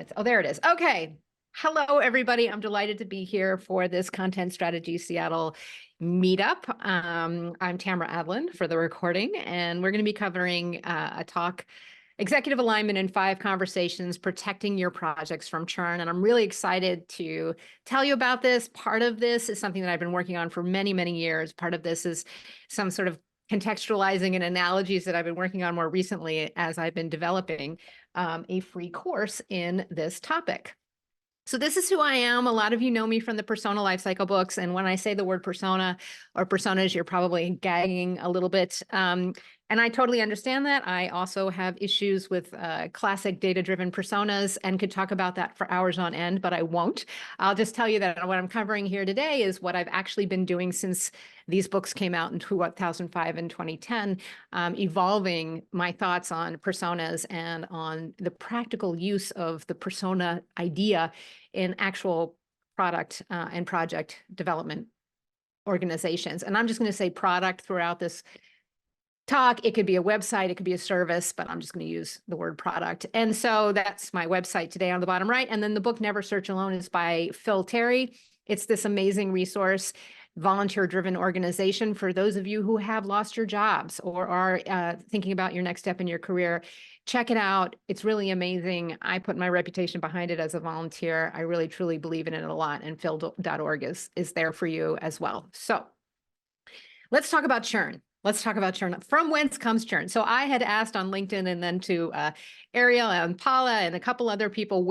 minutes. Oh, there it is. Okay. Hello, everybody. I'm delighted to be here for this Content Strategy Seattle meetup. I'm Tamara Adlin for the recording, and we're going to be covering a talk, Executive Alignment in 5 Conversations, Protecting Your Projects from Churn. And I'm really excited to tell you about this. Part of this is something that I've been working on for many, many years. Part of this is some sort of contextualizing and analogies that I've been working on more recently as I've been developing a free course in this topic. So this is who I am. A lot of you know me from the Persona lifecycle books. And when I say the word persona or personas, you're probably gagging a little bit. And I totally understand that. I also have issues with classic data-driven personas and could talk about that for hours on end, but I won't. I'll just tell you that what I'm covering here today is what I've actually been doing since these books came out in 2005 and 2010, evolving my thoughts on personas and on the practical use of the persona idea in actual product and project development organizations. And I'm just going to say product throughout this talk. It could be a website, it could be a service, but I'm just going to use the word product. And so that's my website today on the bottom right. And then the book Never Search Alone is by Phil Terry. It's this amazing resource, volunteer-driven organization for those of you who have lost your jobs or are thinking about your next step in your career. Check it out. It's really amazing. I put my reputation behind it as a volunteer. I really, truly believe in it a lot, and phil.org is there for you as well. So let's talk about churn. Let's talk about churn. From whence comes churn? So I had asked on LinkedIn and then to Ariel and Paula and a couple other people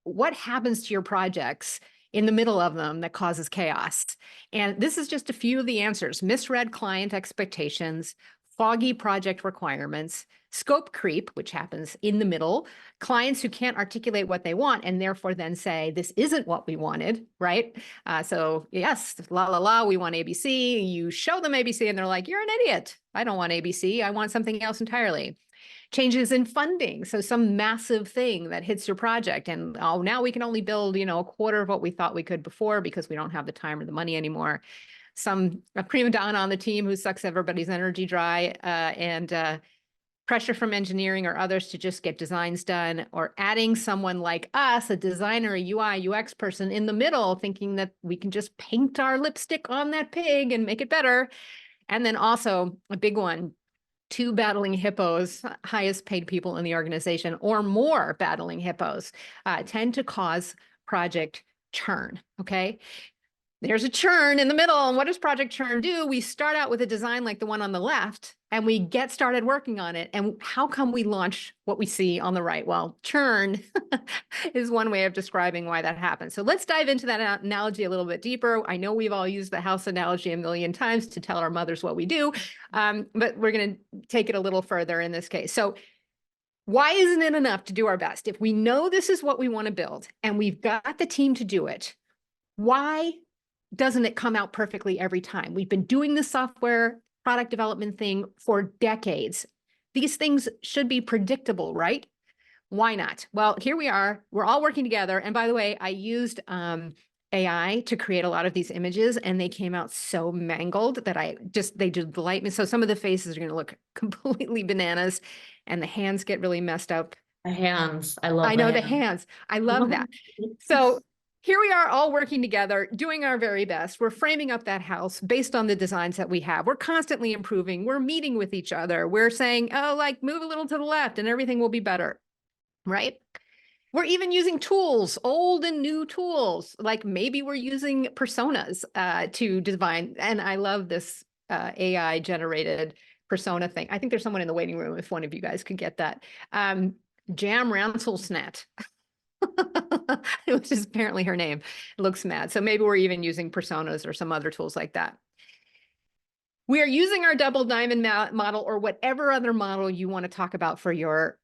what happens to your projects in the middle of them that causes chaos. And this is just a few of the answers: misread client expectations, foggy project requirements, scope creep, which happens in the middle, clients who can't articulate what they want and therefore then say, this isn't what we wanted, right? So yes, la, la, la, we want ABC. You show them ABC and they're like, you're an idiot. I don't want ABC. I want something else entirely. Changes in funding. So some massive thing that hits your project and, oh, now we can only build, a quarter of what we thought we could before because we don't have the time or the money anymore. A prima donna on the team who sucks everybody's energy dry, and pressure from engineering or others to just get designs done, or adding someone like us, a designer, a UI, UX person in the middle, thinking that we can just paint our lipstick on that pig and make it better. And then also a big one, 2 battling hippos, highest paid people in the organization, or more battling hippos, tend to cause project churn, okay? There's a churn in the middle. And what does project churn do? We start out with a design like the one on the left, and we get started working on it. And how come we launch what we see on the right? Well, churn is one way of describing why that happens. So let's dive into that analogy a little bit deeper. I know we've all used the house analogy a million times to tell our mothers what we do, but we're going to take it a little further in this case. So why isn't it enough to do our best? If we know this is what we want to build and we've got the team to do it, why doesn't it come out perfectly every time? We've been doing the software product development thing for decades. These things should be predictable, right? Why not? Well, here we are. We're all working together. And by the way, I used AI to create a lot of these images, and they came out so mangled that they just delight me. So some of the faces are going to look completely bananas, and the hands get really messed up. The hands. I know the hands. I love that. So here we are all working together, doing our very best. We're framing up that house based on the designs that we have. We're constantly improving. We're meeting with each other. We're saying, oh, like move a little to the left and everything will be better, right? We're even using tools, old and new tools. Like maybe we're using personas to design. And I love this AI generated persona thing. I think there's someone in the waiting room if one of you guys could get that. Jam Ranselsnat. Which is apparently her name. It looks mad. So maybe we're even using personas or some other tools like that. We are using our double diamond model or whatever other model you want to talk about for your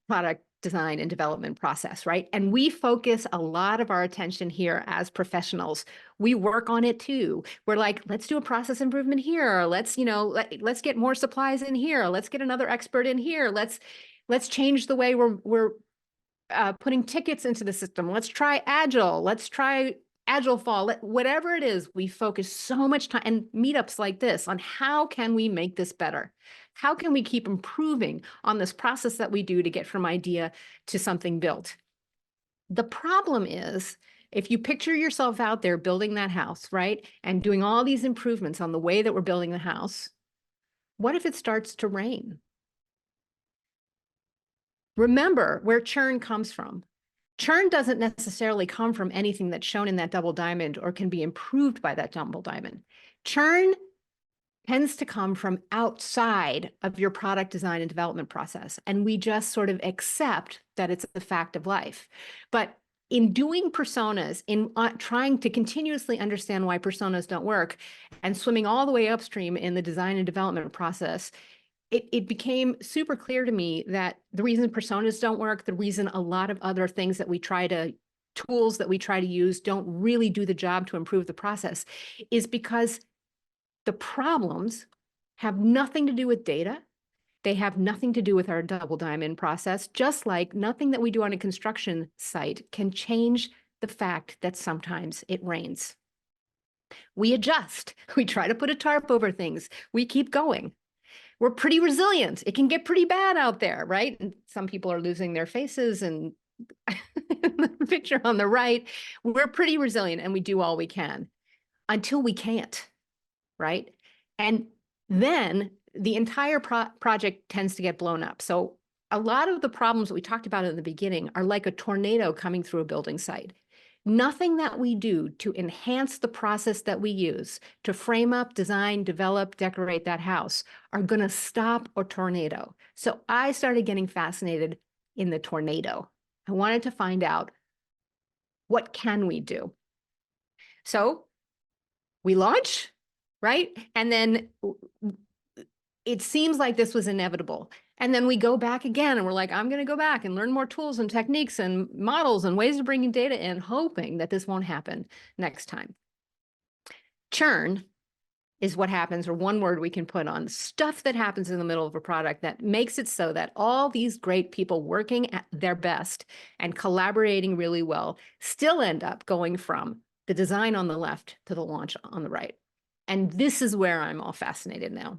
product design and development process, right? And we focus a lot of our attention here as professionals. We work on it too. We're like, let's do a process improvement here. Let's get more supplies in here. Let's get another expert in here. Let's change the way we're putting tickets into the system. Let's try Agile. Let's try Agile Fall. Whatever it is, we focus so much time and meetups like this on how can we make this better? How can we keep improving on this process that we do to get from idea to something built? The problem is, if you picture yourself out there building that house, right, and doing all these improvements on the way that we're building the house, what if it starts to rain? Remember where churn comes from. Churn doesn't necessarily come from anything that's shown in that double diamond or can be improved by that double diamond. Churn tends to come from outside of your product design and development process. And we just sort of accept that it's a fact of life. But in doing personas, in trying to continuously understand why personas don't work and swimming all the way upstream in the design and development process, it became super clear to me that the reason personas don't work, the reason a lot of other things that we try to, tools that we try to use don't really do the job to improve the process is because the problems have nothing to do with data. They have nothing to do with our double diamond process, just like nothing that we do on a construction site can change the fact that sometimes it rains. We adjust. We try to put a tarp over things. We keep going. We're pretty resilient. It can get pretty bad out there, right? And some people are losing their faces, and the picture on the right, we're pretty resilient and we do all we can until we can't, right? And then the entire project tends to get blown up. So a lot of the problems that we talked about in the beginning are like a tornado coming through a building site. Nothing that we do to enhance the process that we use to frame up, design, develop, decorate that house are going to stop a tornado. So I started getting fascinated in the tornado. I wanted to find out, what can we do? So we launch, right? And then it seems like this was inevitable. And then we go back again and we're like, I'm going to go back and learn more tools and techniques and models and ways of bringing data in, hoping that this won't happen next time. Churn is what happens, or one word we can put on stuff that happens in the middle of a product that makes it so that all these great people working at their best and collaborating really well still end up going from the design on the left to the launch on the right. And this is where I'm all fascinated now.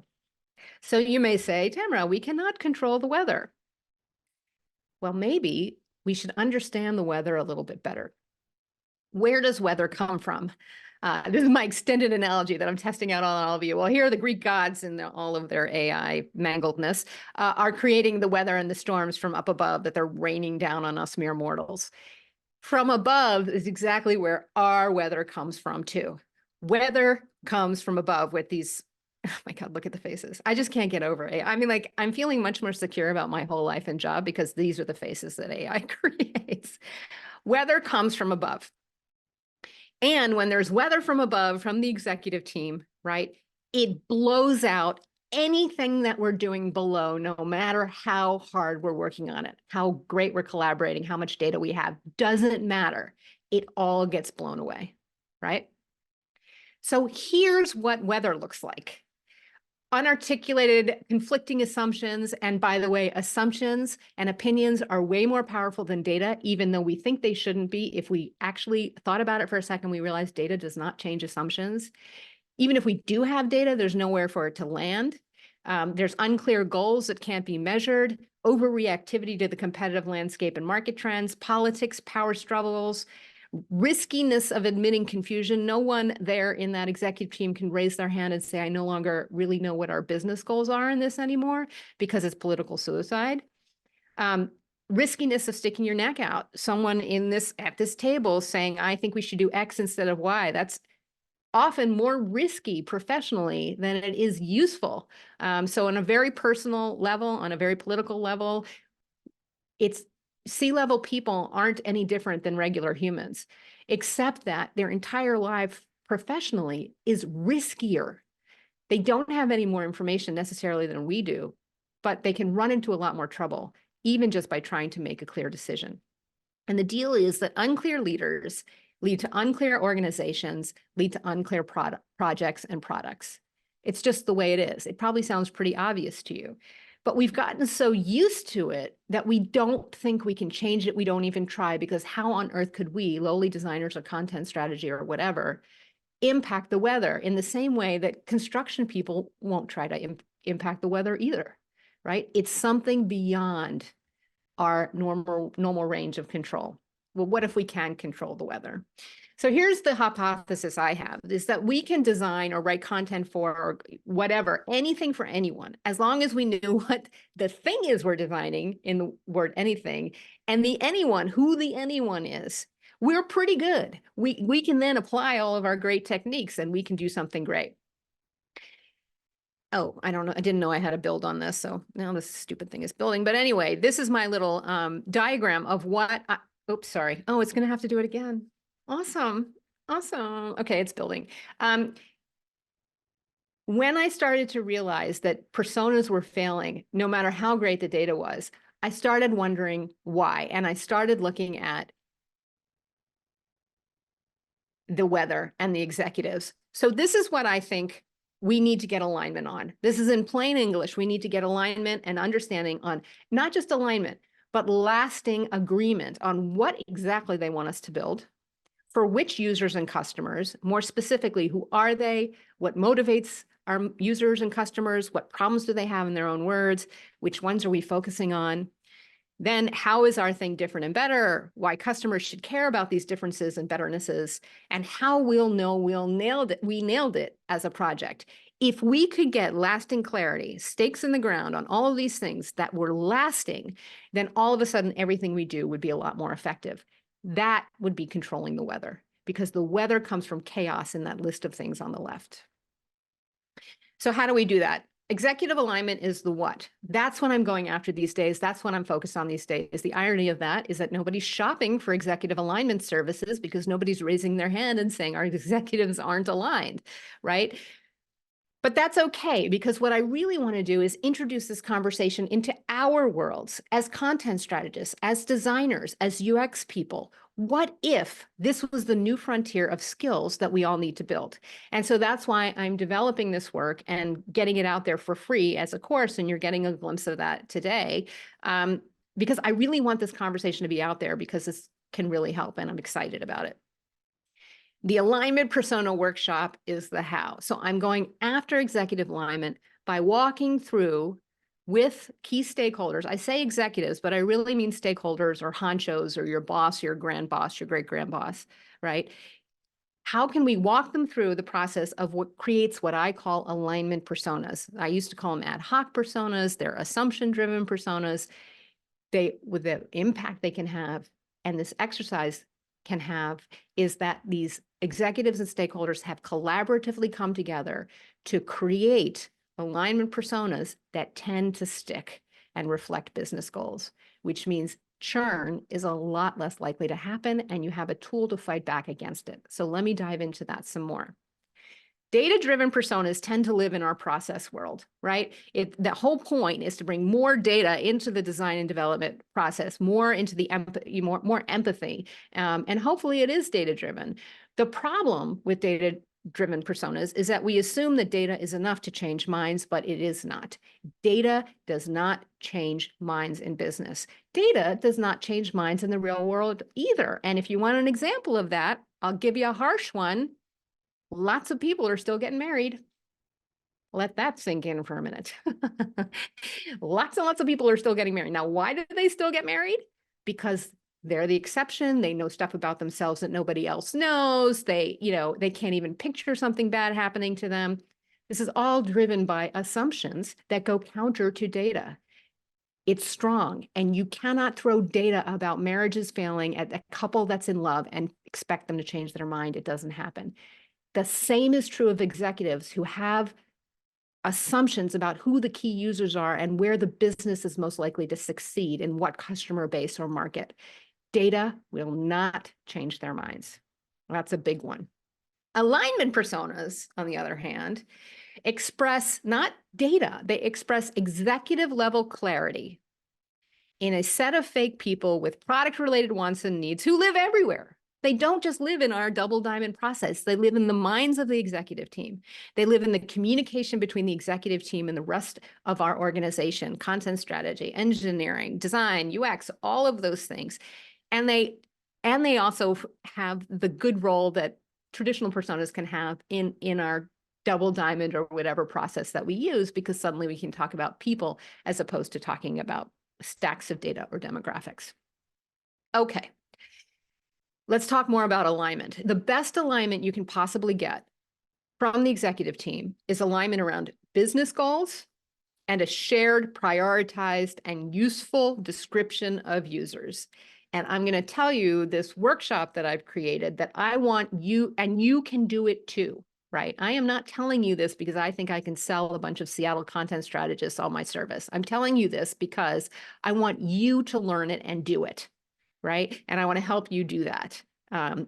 So you may say, Tamara, we cannot control the weather. Well, maybe we should understand the weather a little bit better. Where does weather come from? This is my extended analogy that I'm testing out on all of you. Well, here are the Greek gods in all of their AI mangledness are creating the weather and the storms from up above that they're raining down on us mere mortals. From above is exactly where our weather comes from too. Weather comes from above with these, oh my God, look at the faces. I just can't get over it. I mean, like, I'm feeling much more secure about my whole life and job because these are the faces that AI creates. Weather comes from above. And when there's weather from above, from the executive team, right, it blows out anything that we're doing below, no matter how hard we're working on it, how great we're collaborating, how much data we have, doesn't matter. It all gets blown away, right? So here's what weather looks like. Unarticulated, conflicting assumptions. And by the way, assumptions and opinions are way more powerful than data, even though we think they shouldn't be. If we actually thought about it for a second, we realize data does not change assumptions. Even if we do have data, there's nowhere for it to land. There's unclear goals that can't be measured, overreactivity to the competitive landscape and market trends, politics, power struggles, riskiness of admitting confusion. No one there in that executive team can raise their hand and say, I no longer really know what our business goals are in this anymore, because it's political suicide. Riskiness of sticking your neck out. Someone at this table saying, I think we should do X instead of Y. That's often more risky professionally than it is useful. So on a very personal level, on a very political level, it's C-level people aren't any different than regular humans, except that their entire life professionally is riskier. They don't have any more information necessarily than we do, but they can run into a lot more trouble, even just by trying to make a clear decision. And the deal is that unclear leaders lead to unclear organizations, lead to unclear projects and products. It's just the way it is. It probably sounds pretty obvious to you. But we've gotten so used to it that we don't think we can change it. We don't even try, because how on earth could we, lowly designers or content strategy or whatever, impact the weather in the same way that construction people won't try to impact the weather either, right? It's something beyond our normal range of control. well, what if we can control the weather? So here's the hypothesis I have, is that we can design or write content for or whatever, anything for anyone, as long as we knew what the thing is we're designing in the word anything, and the anyone, who the anyone is. We're pretty good. We can then apply all of our great techniques and we can do something great. Oh, I don't know. I didn't know I had to build on this. So now this stupid thing is building. But anyway, this is my little diagram of what oops, sorry. Oh, it's going to have to do it again. Awesome. Awesome. Okay, it's building. When I started to realize that personas were failing, no matter how great the data was, I started wondering why. And I started looking at the weather and the executives. So this is what I think we need to get alignment on. This is in plain English. We need to get alignment and understanding on not just alignment, but lasting agreement on what exactly they want us to build, for which users and customers, more specifically, who are they, what motivates our users and customers, what problems do they have in their own words, which ones are we focusing on? Then how is our thing different and better? Why customers should care about these differences and betternesses, and how we'll know we nailed it as a project. If we could get lasting clarity, stakes in the ground on all of these things that were lasting, then all of a sudden everything we do would be a lot more effective. That would be controlling the weather, because the weather comes from chaos in that list of things on the left. So how do we do that? Executive alignment is the what. That's what I'm going after these days. That's what I'm focused on these days. The irony of that is that nobody's shopping for executive alignment services because nobody's raising their hand and saying our executives aren't aligned, right? But that's okay, because what I really want to do is introduce this conversation into our worlds as content strategists, as designers, as UX people. What if this was the new frontier of skills that we all need to build? And so that's why I'm developing this work and getting it out there for free as a course, and you're getting a glimpse of that today, because I really want this conversation to be out there, because this can really help, and I'm excited about it. The alignment persona workshop is the how. So I'm going after executive alignment by walking through with key stakeholders. I say executives, but I really mean stakeholders or honchos or your boss, your grand boss, your great grand boss, right? How can we walk them through the process of what creates what I call alignment personas? I used to call them ad hoc personas. They're assumption-driven personas. With the impact they can have, and this exercise can have, is that these executives and stakeholders have collaboratively come together to create alignment personas that tend to stick and reflect business goals, which means churn is a lot less likely to happen, and you have a tool to fight back against it. So let me dive into that some more. Data-driven personas tend to live in our process world, right? The whole point is to bring more data into the design and development process, more into the more empathy, and hopefully it is data-driven. The problem with data-driven personas is that we assume that data is enough to change minds, but it is not. Data does not change minds in business. Data does not change minds in the real world either. And if you want an example of that, I'll give you a harsh one. Lots of people are still getting married. Let that sink in for a minute. Lots and lots of people are still getting married. Now, why do they still get married? Because they're the exception. They know stuff about themselves that nobody else knows. They can't even picture something bad happening to them. This is all driven by assumptions that go counter to data. It's strong, and you cannot throw data about marriages failing at a couple that's in love and expect them to change their mind. It doesn't happen. The same is true of executives who have assumptions about who the key users are and where the business is most likely to succeed in what customer base or market. Data will not change their minds. That's a big one. Alignment personas, on the other hand, express not data, they express executive level clarity in a set of fake people with product-related wants and needs who live everywhere. They don't just live in our double diamond process. They live in the minds of the executive team. They live in the communication between the executive team and the rest of our organization, content strategy, engineering, design, UX, all of those things. And they also have the good role that traditional personas can have in our double diamond or whatever process that we use, because suddenly we can talk about people as opposed to talking about stacks of data or demographics. Okay. Let's talk more about alignment. The best alignment you can possibly get from the executive team is alignment around business goals and a shared, prioritized, and useful description of users. And I'm going to tell you this workshop that I've created that I want you, and you can do it too, right? I am not telling you this because I think I can sell a bunch of Seattle content strategists on my service. I'm telling you this because I want you to learn it and do it, right? And I want to help you do that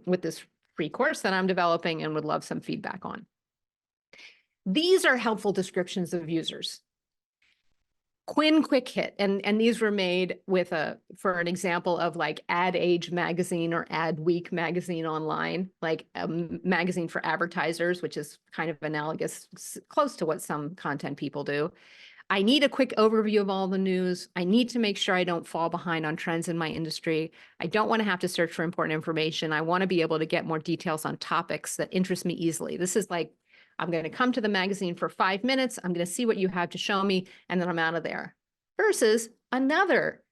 with this free course that I'm developing and would love some feedback on. These are helpful descriptions of users. Quinn Quick Hit, and these were made with for an example of like Ad Age magazine or Ad Week magazine online, like a magazine for advertisers, which is kind of analogous, close to what some content people do. I need a quick overview of all the news. I need to make sure I don't fall behind on trends in my industry. I don't want to have to search for important information. I want to be able to get more details on topics that interest me easily. This is like, I'm going to come to the magazine for 5 minutes. I'm going to see what you have to show me, and then I'm out of there. Versus another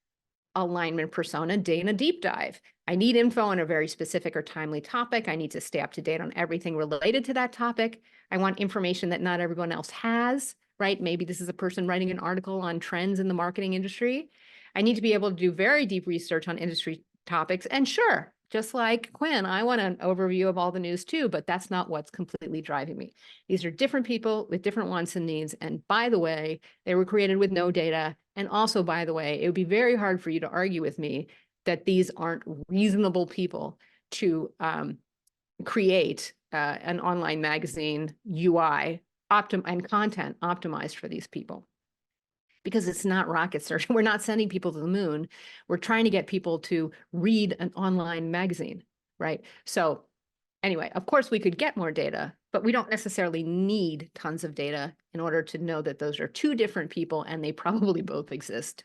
alignment persona, Dana Deep Dive. I need info on a very specific or timely topic. I need to stay up to date on everything related to that topic. I want information that not everyone else has, right? Maybe this is a person writing an article on trends in the marketing industry. I need to be able to do very deep research on industry topics. And sure, just like Quinn, I want an overview of all the news too, but that's not what's completely driving me. These are different people with different wants and needs. And by the way, they were created with no data. And also, by the way, it would be very hard for you to argue with me that these aren't reasonable people to create an online magazine UI and content optimized for these people. Because it's not rocket science. We're not sending people to the moon. We're trying to get people to read an online magazine, right? So anyway, of course, we could get more data, but we don't necessarily need tons of data in order to know that those are two different people and they probably both exist.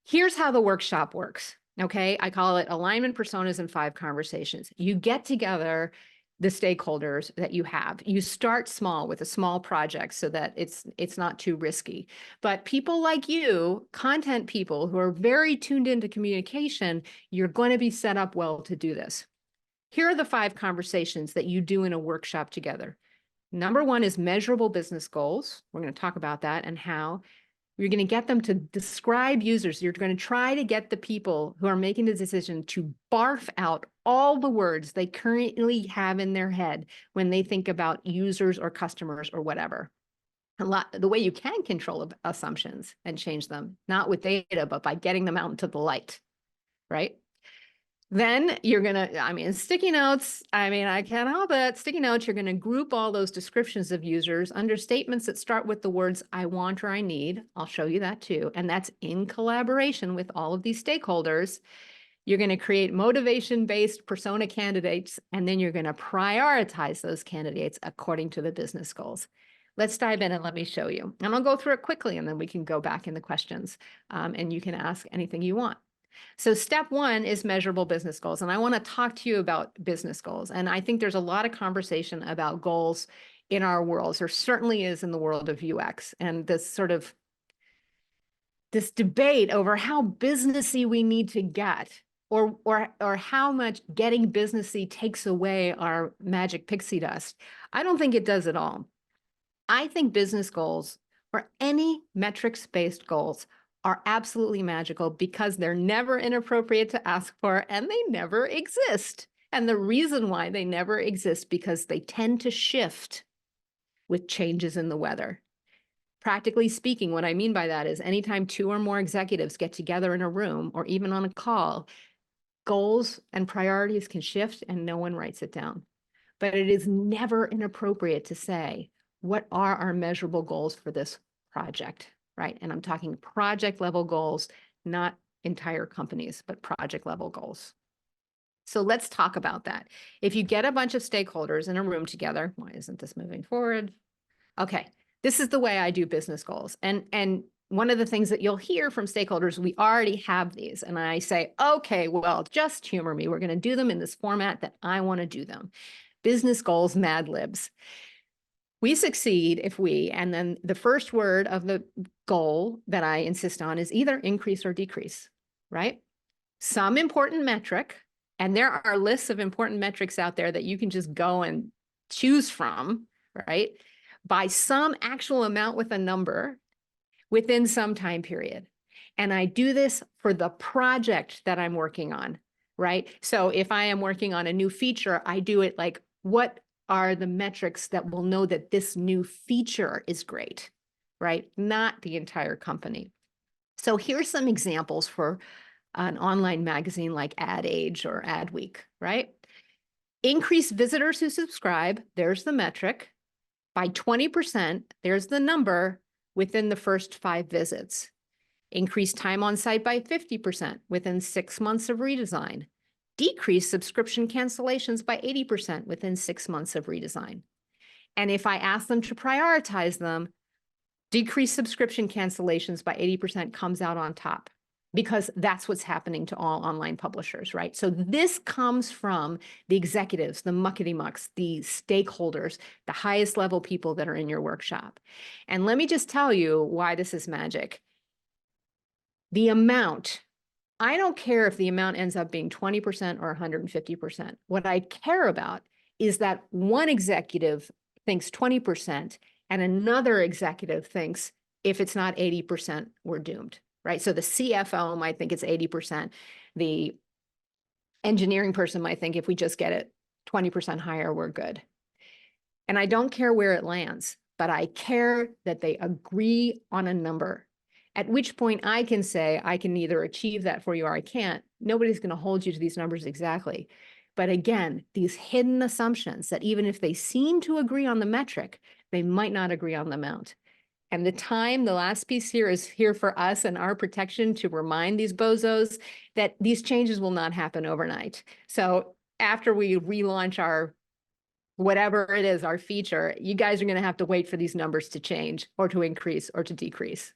Here's how the workshop works, okay? I call it Alignment Personas in 5 Conversations. You get together the stakeholders that you have. You start small with a small project so that it's not too risky. But people like you, content people who are very tuned into communication, you're going to be set up well to do this. Here are the 5 conversations that you do in a workshop together. Number 1 is measurable business goals. We're going to talk about that and how. You're going to get them to describe users. You're going to try to get the people who are making the decision to barf out all the words they currently have in their head when they think about users or customers or whatever. The way you can control assumptions and change them, not with data, but by getting them out into the light, right? Then you're going to, sticky notes, I can't help it. Sticky notes, you're going to group all those descriptions of users under statements that start with the words I want or I need. I'll show you that too. And that's in collaboration with all of these stakeholders. You're going to create motivation-based persona candidates, and then you're going to prioritize those candidates according to the business goals. Let's dive in and let me show you. And I'll go through it quickly, and then we can go back in the questions, and you can ask anything you want. So step 1 is measurable business goals. And I want to talk to you about business goals. And I think there's a lot of conversation about goals in our worlds. There certainly is in the world of UX. And this debate over how businessy we need to get, or how much getting businessy takes away our magic pixie dust. I don't think it does at all. I think business goals, or any metrics-based goals, are absolutely magical because they're never inappropriate to ask for and they never exist. And the reason why they never exist because they tend to shift with changes in the weather. Practically speaking, what I mean by that is anytime 2 or more executives get together in a room or even on a call, goals and priorities can shift and no one writes it down. But it is never inappropriate to say, what are our measurable goals for this project? Right. And I'm talking project level goals, not entire companies, but project level goals. So let's talk about that. If you get a bunch of stakeholders in a room together, why isn't this moving forward? Okay, this is the way I do business goals. And one of the things that you'll hear from stakeholders, we already have these. And I say, okay, well, just humor me. We're going to do them in this format that I want to do them. Business goals, mad-libs. We succeed if we, and then the first word of the goal that I insist on is either increase or decrease, right? Some important metric And there are lists of important metrics out there that you can just go and choose from, right? By some actual amount with a number within some time period. And I do this for the project that I'm working on, right? So if I am working on a new feature, I do it like, what are the metrics that will know that this new feature is great, right? Not the entire company. So here's some examples for an online magazine like Ad Age or Ad Week, right? Increase visitors who subscribe, there's the metric, by 20%, there's the number within the first 5 visits. Increase time on site by 50% within 6 months of redesign. Decrease subscription cancellations by 80% within 6 months of redesign. And if I ask them to prioritize them, decrease subscription cancellations by 80% comes out on top, because that's what's happening to all online publishers, right? So this comes from the executives, the muckety-mucks, the stakeholders, the highest level people that are in your workshop. And let me just tell you why this is magic. The amount, I don't care if the amount ends up being 20% or 150%. What I care about is that one executive thinks 20% and another executive thinks if it's not 80%, we're doomed, right? So the CFO might think it's 80%. The engineering person might think if we just get it 20% higher, we're good. And I don't care where it lands, but I care that they agree on a number, at which point I can say, I can either achieve that for you or I can't. Nobody's going to hold you to these numbers exactly. But again, these hidden assumptions that even if they seem to agree on the metric, they might not agree on the amount. And the last piece here is here for us and our protection to remind these bozos that these changes will not happen overnight. So after we relaunch our whatever it is, our feature, you guys are going to have to wait for these numbers to change or to increase or to decrease.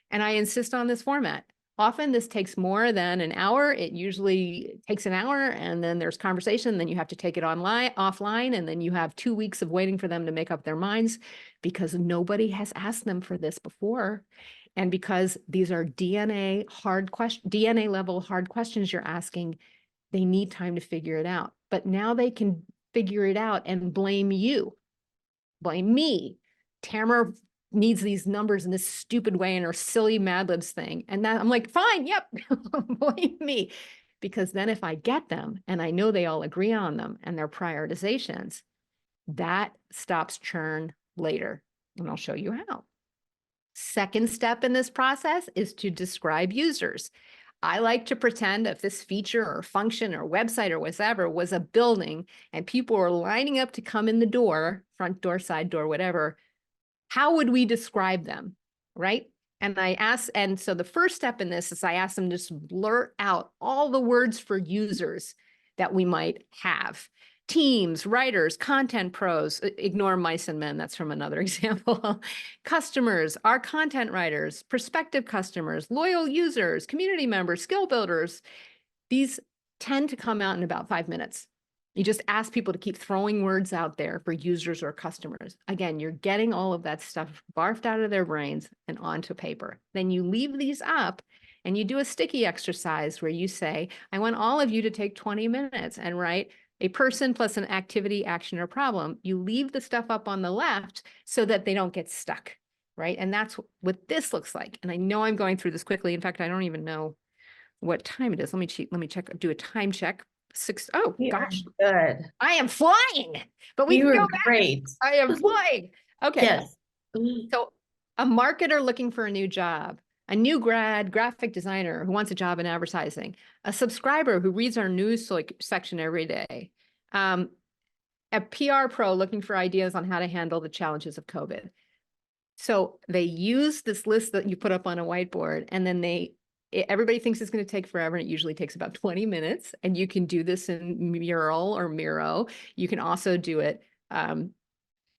And I insist on this format. Often this takes more than an hour. It usually takes an hour, and then there's conversation, then you have to take it offline, and then you have 2 weeks of waiting for them to make up their minds, because nobody has asked them for this before. And because these are DNA level hard questions you're asking, they need time to figure it out. But now they can figure it out and blame you, blame me. Tamara needs these numbers in this stupid way in her silly mad-libs thing. And that I'm like, fine, yep, blame me. Because then if I get them and I know they all agree on them and their prioritizations, that stops churn later. And I'll show you how. Second step in this process is to describe users. I like to pretend if this feature or function or website or whatever was a building and people were lining up to come in the door, front door, side door, whatever, how would we describe them, right? And so the first step in this is I ask them to just blurt out all the words for users that we might have. Teams, writers, content pros, ignore mice and men, that's from another example. Customers, our content writers, prospective customers, loyal users, community members, skill builders. These tend to come out in about 5 minutes. You just ask people to keep throwing words out there for users or customers. Again, you're getting all of that stuff barfed out of their brains and onto paper. Then you leave these up and you do a sticky exercise where you say, I want all of you to take 20 minutes and write a person plus an activity, action, or problem. You leave the stuff up on the left so that they don't get stuck, right? And that's what this looks like. And I know I'm going through this quickly. In fact, I don't even know what time it is. Let me check, do a time check. Oh gosh, good. I am flying, but we You can were go back. great. I am flying. Okay. Yes. So a marketer looking for a new job, a new graphic designer who wants a job in advertising, a subscriber who reads our news section every day, a PR pro looking for ideas on how to handle the challenges of COVID. So they use this list that you put up on a whiteboard, and then everybody thinks it's going to take forever, and it usually takes about 20 minutes. And you can do this in Mural or Miro. You can also do it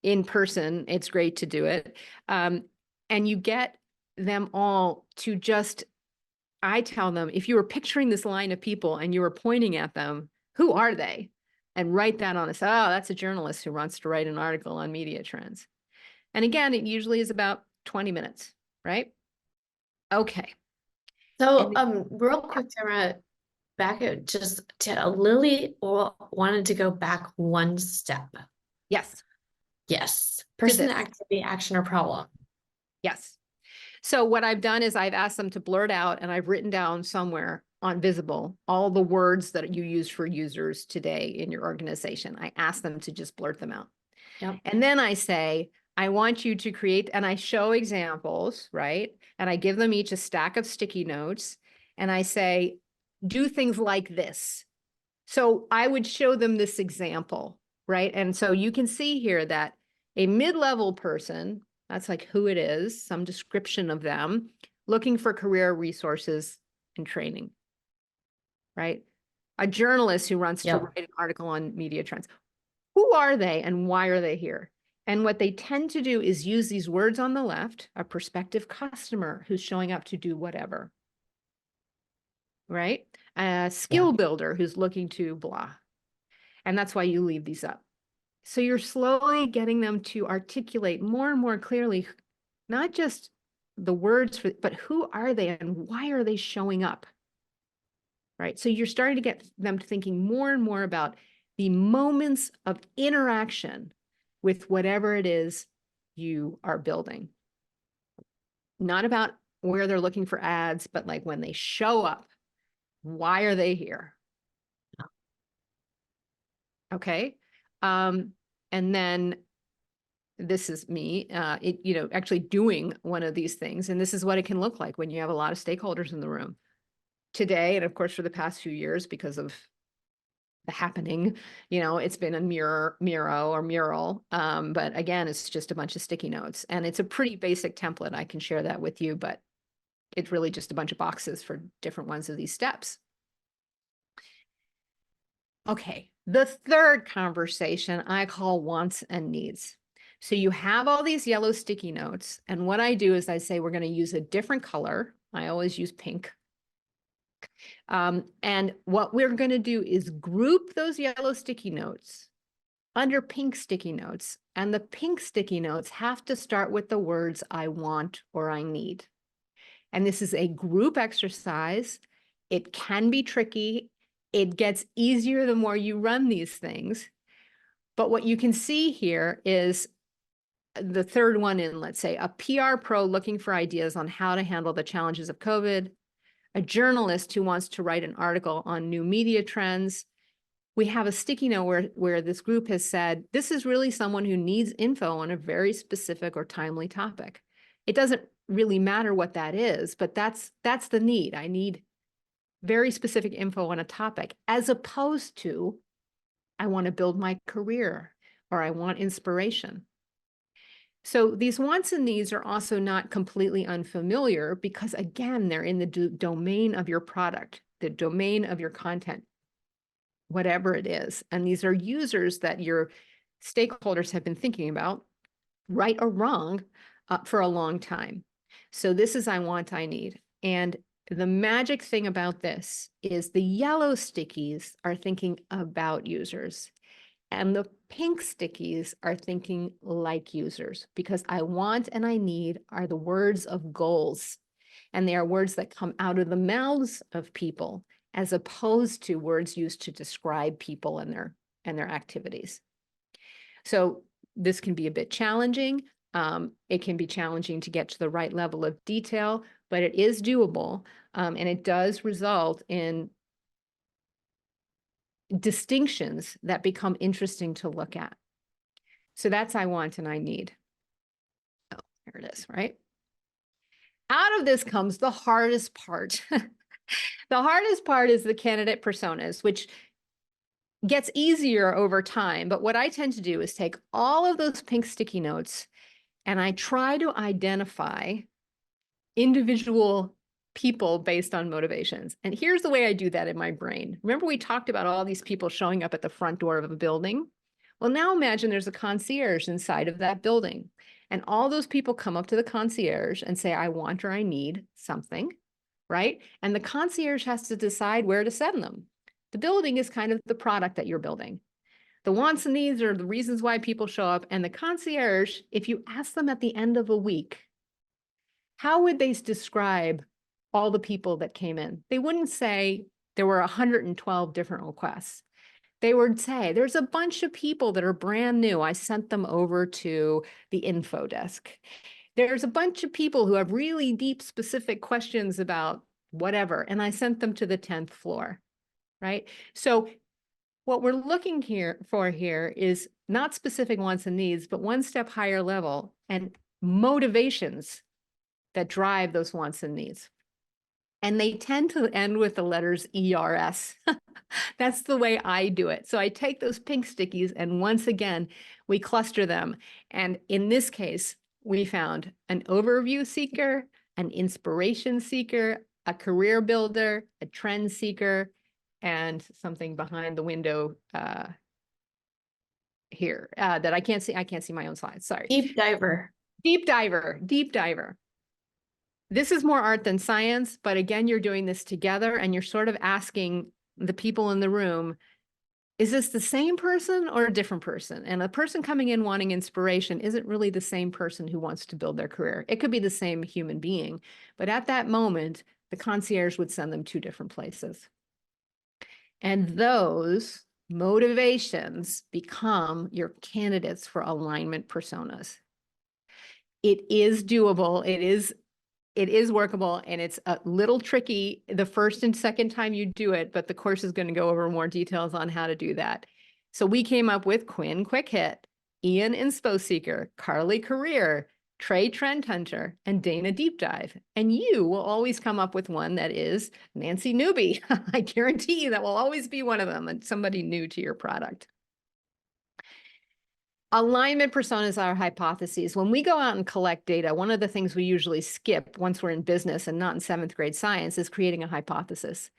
in person. It's great to do it. And you get them all to just, I tell them, if you were picturing this line of people and you were pointing at them, who are they? And write that on this. Oh, that's a journalist who wants to write an article on media trends. And again, it usually is about 20 minutes, right? Okay. So, real quick, Tamara, back just to Lily wanted to go back one step. Yes. Yes. To Person, this. activity, action, or problem. Yes. So what I've done is I've asked them to blurt out, and I've written down somewhere on Visible all the words that you use for users today in your organization. I ask them to just blurt them out. Yep. And then I say, I want you to create, and I show examples, right? And I give them each a stack of sticky notes, and I say, do things like this. So I would show them this example, right? And so you can see here that a mid-level person, that's like who it is, some description of them, looking for career resources and training, right? A journalist who wants to write an article on media trends. Who are they and why are they here? And what they tend to do is use these words on the left, a prospective customer who's showing up to do whatever, right? A skill builder who's looking to blah. And that's why you leave these up. So you're slowly getting them to articulate more and more clearly, not just the words, but who are they and why are they showing up, right? So you're starting to get them thinking more and more about the moments of interaction with whatever it is you are building. Not about where they're looking for ads, but like when they show up, why are they here? Okay. And then this is me, actually doing one of these things. And this is what it can look like when you have a lot of stakeholders in the room today. And of course, for the past few years, because of the happening, it's been a mural. But again, it's just a bunch of sticky notes, and it's a pretty basic template. I can share that with you, but it's really just a bunch of boxes for different ones of these steps. Okay, the third conversation I call wants and needs. So you have all these yellow sticky notes, and what I do is I say we're going to use a different color. I always use pink. And what we're going to do is group those yellow sticky notes under pink sticky notes, and the pink sticky notes have to start with the words I want or I need. And this is a group exercise. It can be tricky. It gets easier the more you run these things. But what you can see here is the third one in, let's say, a PR pro looking for ideas on how to handle the challenges of COVID, a journalist who wants to write an article on new media trends. We have a sticky note where this group has said, this is really someone who needs info on a very specific or timely topic. It doesn't really matter what that is, but that's the need. I need very specific info on a topic, as opposed to, I want to build my career or I want inspiration. So these wants and needs are also not completely unfamiliar because, again, they're in the domain of your product, the domain of your content, whatever it is. And these are users that your stakeholders have been thinking about, right or wrong, for a long time. So this is I want, I need. And the magic thing about this is the yellow stickies are thinking about users, and the pink stickies are thinking like users, because I want and I need are the words of goals. And they are words that come out of the mouths of people, as opposed to words used to describe people and their activities. So this can be a bit challenging. It can be challenging to get to the right level of detail, but it is doable. And it does result in distinctions that become interesting to look at. So that's I want and I need. Oh, there it is, right? Out of this comes the hardest part. The hardest part is the candidate personas, which gets easier over time. But what I tend to do is take all of those pink sticky notes and I try to identify individual people based on motivations. And here's the way I do that in my brain. Remember, we talked about all these people showing up at the front door of a building? Well, now imagine there's a concierge inside of that building. And all those people come up to the concierge and say, I want or I need something, right? And the concierge has to decide where to send them. The building is kind of the product that you're building. The wants and needs are the reasons why people show up. And the concierge, if you ask them at the end of a week, how would they describe all the people that came in? They wouldn't say there were 112 different requests. They would say, there's a bunch of people that are brand new. I sent them over to the info desk. There's a bunch of people who have really deep, specific questions about whatever, and I sent them to the 10th floor, right? So what we're looking for here is not specific wants and needs, but one step higher level and motivations that drive those wants and needs. And they tend to end with the letters ERS. That's the way I do it. So I take those pink stickies and once again, we cluster them. And in this case, we found an overview seeker, an inspiration seeker, a career builder, a trend seeker, and something behind the window here that I can't see. I can't see my own slides. Sorry. Deep diver. Deep diver, deep diver. This is more art than science, but again, you're doing this together and you're sort of asking the people in the room, is this the same person or a different person? And a person coming in wanting inspiration isn't really the same person who wants to build their career. It could be the same human being, but at that moment, the concierge would send them two different places. And those motivations become your candidates for alignment personas. It is doable. It is workable, and it's a little tricky the first and second time you do it, but the course is going to go over more details on how to do that. So we came up with Quinn Quick Hit, Ian Inspo Seeker, Carly Career, Trey Trend Hunter, and Dana Deep Dive. And you will always come up with one that is Nancy Newbie. I guarantee you that will always be one of them, and somebody new to your product. Alignment personas are hypotheses. When we go out and collect data, one of the things we usually skip once we're in business and not in 7th grade science is creating a hypothesis.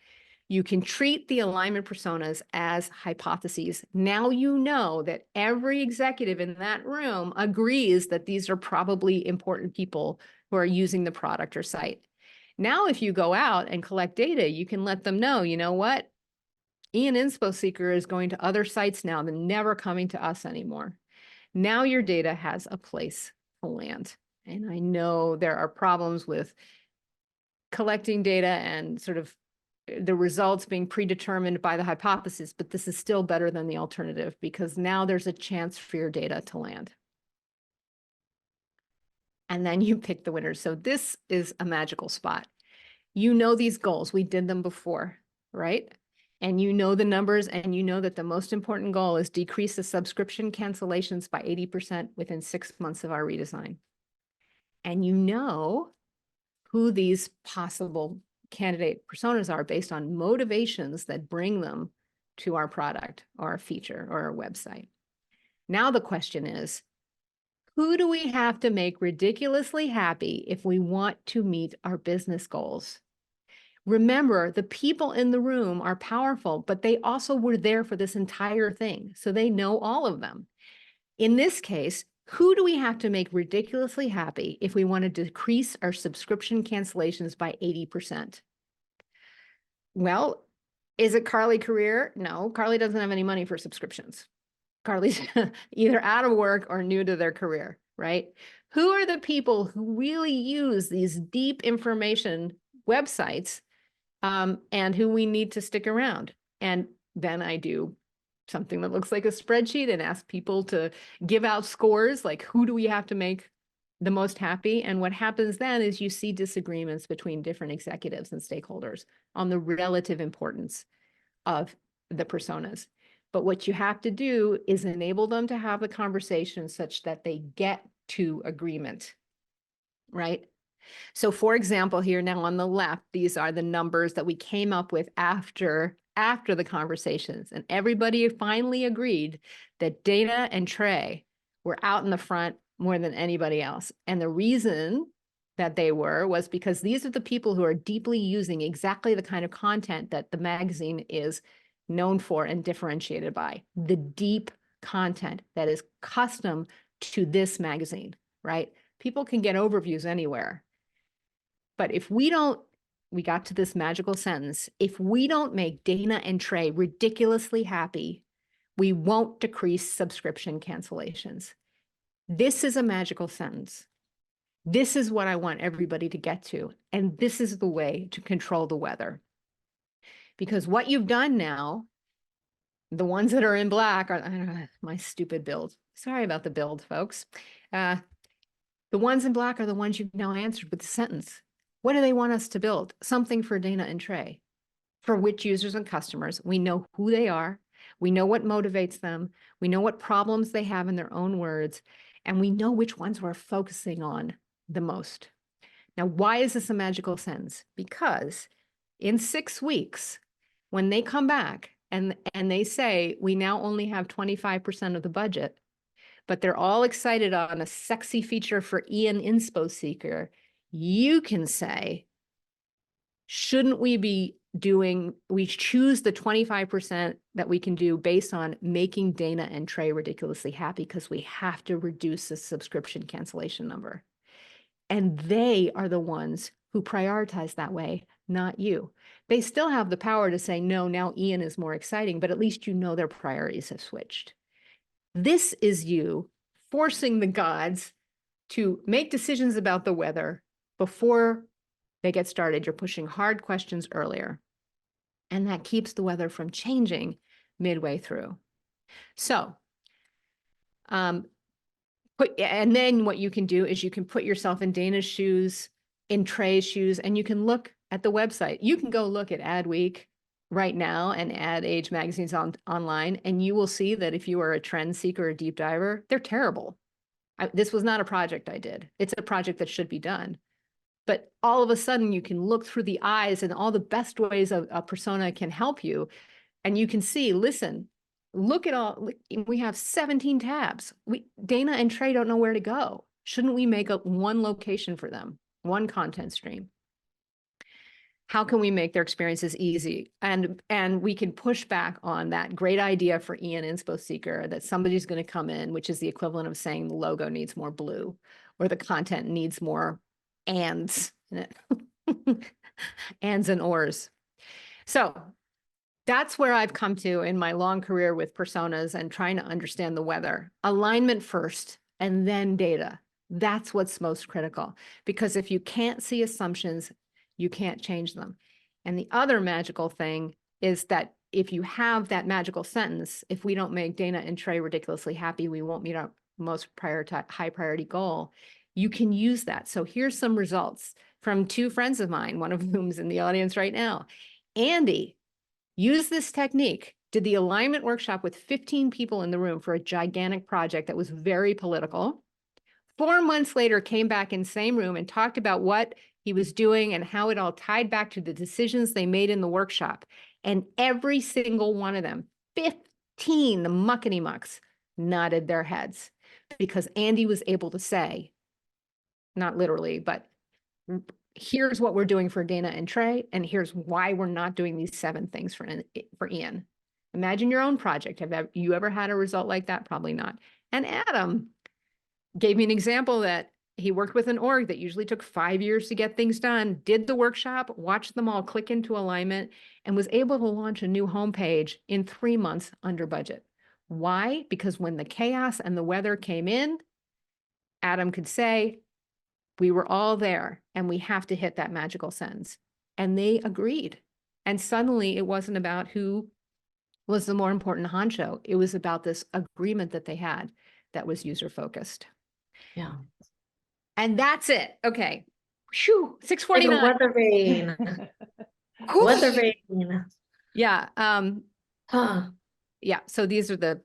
You can treat the alignment personas as hypotheses. Now you know that every executive in that room agrees that these are probably important people who are using the product or site. Now, if you go out and collect data, you can let them know, you know what? Ian Inspo Seeker is going to other sites now. They're never coming to us anymore. Now your data has a place to land. And I know there are problems with collecting data and sort of the results being predetermined by the hypothesis, but this is still better than the alternative because now there's a chance for your data to land. And then you pick the winners. So this is a magical spot. You know these goals. We did them before, right? And you know the numbers, and you know that the most important goal is decrease the subscription cancellations by 80% within 6 months of our redesign. And you know who these possible candidate personas are based on motivations that bring them to our product or our feature or our website. Now the question is, who do we have to make ridiculously happy if we want to meet our business goals? Remember, the people in the room are powerful, but they also were there for this entire thing, so they know all of them. In this case, who do we have to make ridiculously happy if we want to decrease our subscription cancellations by 80%? Well, is it Carly Career? No, Carly doesn't have any money for subscriptions. Carly's either out of work or new to their career, right? Who are the people who really use these deep information websites and who we need to stick around? And then I do something that looks like a spreadsheet and ask people to give out scores, like who do we have to make the most happy? And what happens then is you see disagreements between different executives and stakeholders on the relative importance of the personas. But what you have to do is enable them to have the conversation such that they get to agreement, right? So for example, here now on the left, these are the numbers that we came up with after the conversations, and everybody finally agreed that Dana and Trey were out in the front more than anybody else. And the reason that they was because these are the people who are deeply using exactly the kind of content that the magazine is known for and differentiated by, the deep content that is custom to this magazine, right? People can get overviews anywhere. But if we don't, we got to this magical sentence, if we don't make Dana and Trey ridiculously happy, we won't decrease subscription cancellations. This is a magical sentence. This is what I want everybody to get to. And this is the way to control the weather. because what you've done now, the ones that are in black are, I don't know, my stupid build. Sorry about the build, folks. The ones in black are the ones you've now answered with the sentence. What do they want us to build? Something for Dana and Trey. For which users and customers, we know who they are, we know what motivates them, we know what problems they have in their own words, and we know which ones we're focusing on the most. Now, why is this a magical sentence? Because in 6 weeks, when they come back and they say, we now only have 25% of the budget, but they're all excited on a sexy feature for Ian Inspo Seeker, you can say, shouldn't we be we choose the 25% that we can do based on making Dana and Trey ridiculously happy because we have to reduce the subscription cancellation number. And they are the ones who prioritize that way, not you. They still have the power to say, no, now Ian is more exciting, but at least you know their priorities have switched. This is you forcing the gods to make decisions about the weather before they get started. You're pushing hard questions earlier. And that keeps the weather from changing midway through. So, and then what you can do is you can put yourself in Dana's shoes, in Trey's shoes, and you can look at the website. You can go look at Adweek right now and Ad Age magazines online, and you will see that if you are a trend seeker or deep diver, they're terrible. This was not a project I did. It's a project that should be done. But all of a sudden you can look through the eyes and all the best ways a persona can help you. And you can see, listen, look at all, we have 17 tabs. Dana and Trey don't know where to go. Shouldn't we make up one location for them, one content stream? How can we make their experiences easy? And we can push back on that great idea for Ian Inspo Seeker that somebody's going to come in, which is the equivalent of saying the logo needs more blue or the content needs more ands in it. Ands and ors. So that's where I've come to in my long career with personas and trying to understand the weather. Alignment first and then data. That's what's most critical, because if you can't see assumptions, you can't change them. And the other magical thing is that if you have that magical sentence, if we don't make Dana and Trey ridiculously happy, we won't meet our most high priority goal. You can use that. So here's some results from 2 friends of mine, one of whom's in the audience right now. Andy used this technique, did the alignment workshop with 15 people in the room for a gigantic project that was very political. 4 months later, came back in the same room and talked about what he was doing and how it all tied back to the decisions they made in the workshop. And every single one of them, 15, the muckety mucks, nodded their heads because Andy was able to say, not literally, but here's what we're doing for Dana and Trey, and here's why we're not doing these 7 things for Ian. Imagine your own project. Have you ever had a result like that? Probably not. And Adam gave me an example that he worked with an org that usually took 5 years to get things done, did the workshop, watched them all click into alignment, and was able to launch a new homepage in 3 months under budget. Why? Because when the chaos and the weather came in, Adam could say, we were all there and we have to hit that magical sentence. And they agreed. And suddenly it wasn't about who was the more important honcho. It was about this agreement that they had that was user focused. Yeah. And that's it. Okay. Whew, 6:49. Weather rain. Weather rain. Yeah. Huh. Yeah. So these are the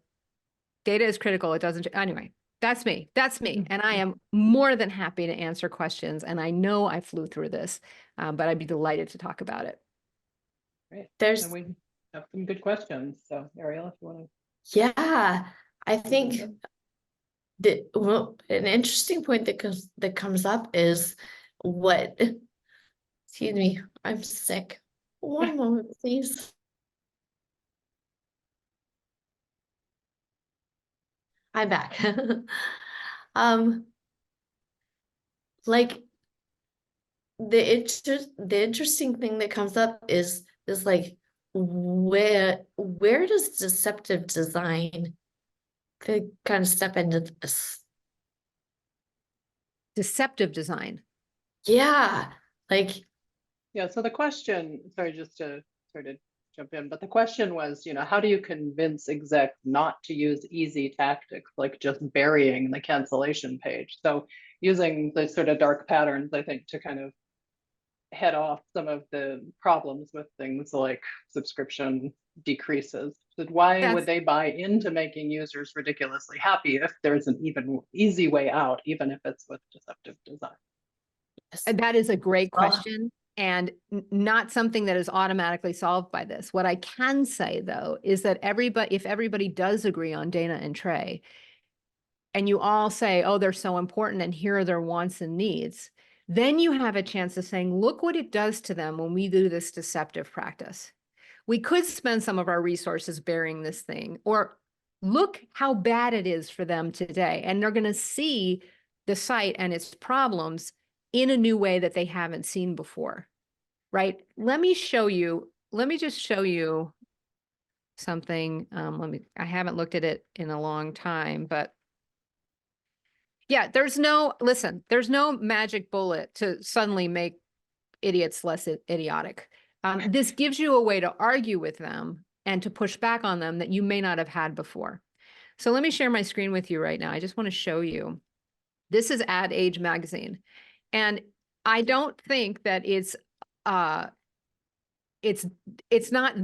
data is critical. It doesn't. Anyway, that's me. That's me. And I am more than happy to answer questions. And I know I flew through this, but I'd be delighted to talk about it. Great. There's, And we have some good questions. So Ariel, if you want to. yeah, I think an interesting point that comes up is what, excuse me, I'm sick. One moment, please. I'm back. Like the interesting thing that comes up is like where does deceptive design could kind of step into this? Deceptive design. Yeah, like Yeah, so the question, sorry, just to sort of jump in, but the question was, how do you convince execs not to use easy tactics like just burying the cancellation page? So using the sort of dark patterns, I think, to kind of head off some of the problems with things like subscription decreases. But why would they buy into making users ridiculously happy if there's an even easy way out, even if it's with deceptive design? That is a great Well, question, and not something that is automatically solved by this. What I can say, though, is that if everybody does agree on Dana and Trey, and you all say, oh, they're so important, and here are their wants and needs, then you have a chance of saying, look what it does to them when we do this deceptive practice. We could spend some of our resources burying this thing, or look how bad it is for them today. And they're going to see the site and its problems in a new way that they haven't seen before, right? Let me just show you something. I haven't looked at it in a long time, but yeah, there's no magic bullet to suddenly make idiots less idiotic. This gives you a way to argue with them and to push back on them that you may not have had before. So let me share my screen with you right now. I just want to show you. This is Ad Age magazine. And I don't think that it's not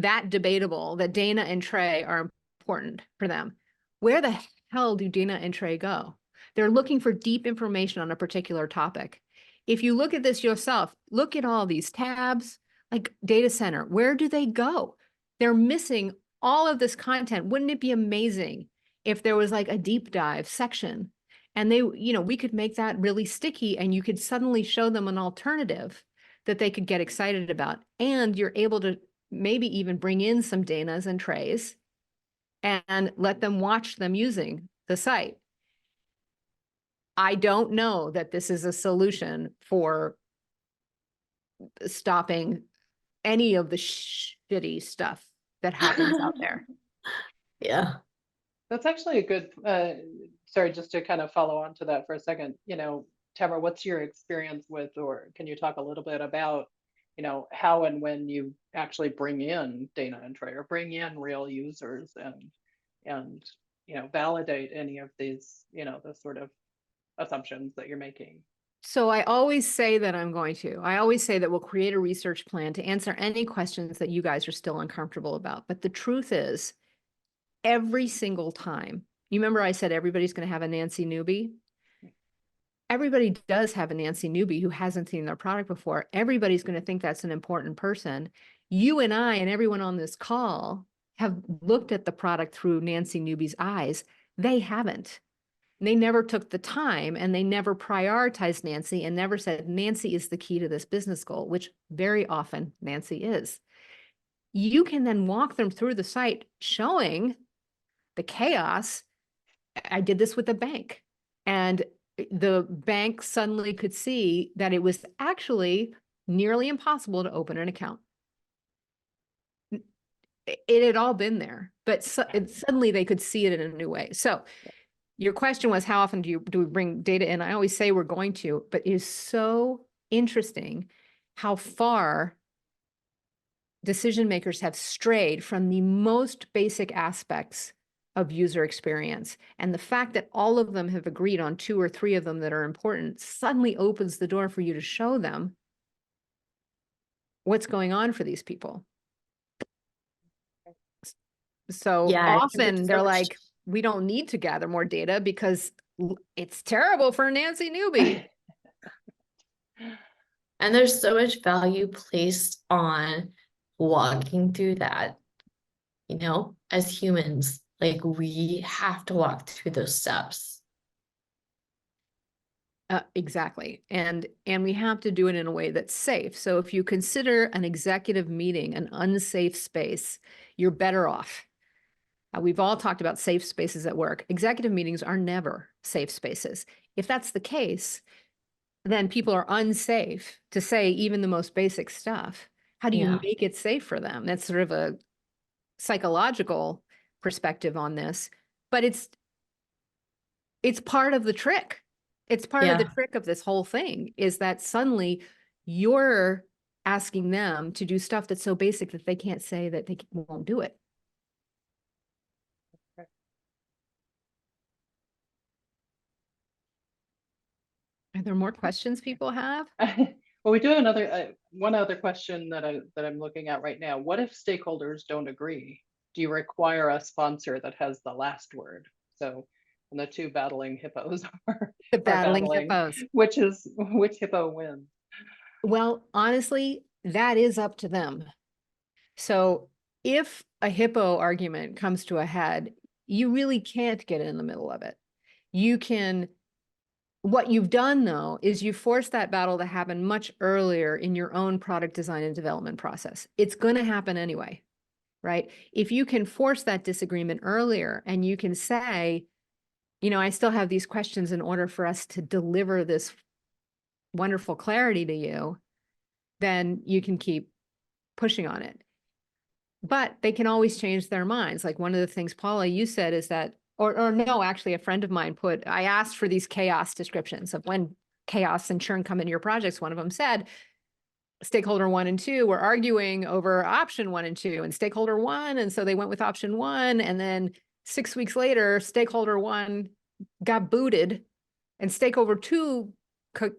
that debatable that Dana and Trey are important for them. Where the hell do Dana and Trey go? They're looking for deep information on a particular topic. If you look at this yourself, look at all these tabs, like data center, where do they go? They're missing all of this content. Wouldn't it be amazing if there was like a deep dive section and we could make that really sticky and you could suddenly show them an alternative that they could get excited about. And you're able to maybe even bring in some Danas and Treys and let them watch them using the site. I don't know that this is a solution for stopping any of the shitty stuff that happens out there. Yeah. That's actually a good, sorry, just to kind of follow on to that for a second, Tamara, what's your experience with, or can you talk a little bit about, how and when you actually bring in Dana and Trey or bring in real users and validate any of these, the sort of assumptions that you're making? So I always say that I always say that we'll create a research plan to answer any questions that you guys are still uncomfortable about. But the truth is, every single time, you remember I said everybody's going to have a Nancy newbie? Everybody does have a Nancy newbie who hasn't seen their product before. Everybody's going to think that's an important person. You and I and everyone on this call have looked at the product through Nancy newbie's eyes. They haven't. They never took the time and they never prioritized Nancy and never said, Nancy is the key to this business goal, which very often Nancy is. You can then walk them through the site showing the chaos. I did this with the bank, and the bank suddenly could see that it was actually nearly impossible to open an account. It had all been there, but suddenly they could see it in a new way. So your question was, how often do we bring data in? I always say we're going to, but it is so interesting how far decision makers have strayed from the most basic aspects of user experience. And the fact that all of them have agreed on 2 or 3 of them that are important suddenly opens the door for you to show them what's going on for these people. So Yeah, often they're like, we don't need to gather more data because it's terrible for Nancy newbie. and there's so much value placed on walking through that, as humans, like we have to walk through those steps. Exactly. And we have to do it in a way that's safe. So if you consider an executive meeting an unsafe space, you're better off. We've all talked about safe spaces at work. Executive meetings are never safe spaces. If that's the case, then people are unsafe to say even the most basic stuff. How do you make it safe for them? That's sort of a psychological perspective on this, but it's part of the trick. It's part of the trick of this whole thing, is that suddenly you're asking them to do stuff that's so basic that they can't say that they won't do it. Are there more questions people have? Well, we do have another one other question that I'm looking at right now. What if stakeholders don't agree? Do you require a sponsor that has the last word? So, and the two battling hippos are The battling battling, hippos. which hippo wins? Well, honestly, that is up to them. So if a hippo argument comes to a head, you really can't get in the middle of it. You can, what you've done though, is you forced that battle to happen much earlier in your own product design and development process. It's going to happen anyway, right? If you can force that disagreement earlier and you can say, you know, I still have these questions in order for us to deliver this wonderful clarity to you, then you can keep pushing on it. But they can always change their minds. Like one of the things, Paula, you said is that, or no, actually a friend of mine I asked for these chaos descriptions of when chaos and churn come into your projects. One of them said, stakeholder 1 and 2 were arguing over option 1 and 2 and stakeholder 1. And so they went with option 1. And then 6 weeks later, stakeholder 1 got booted and stakeholder 2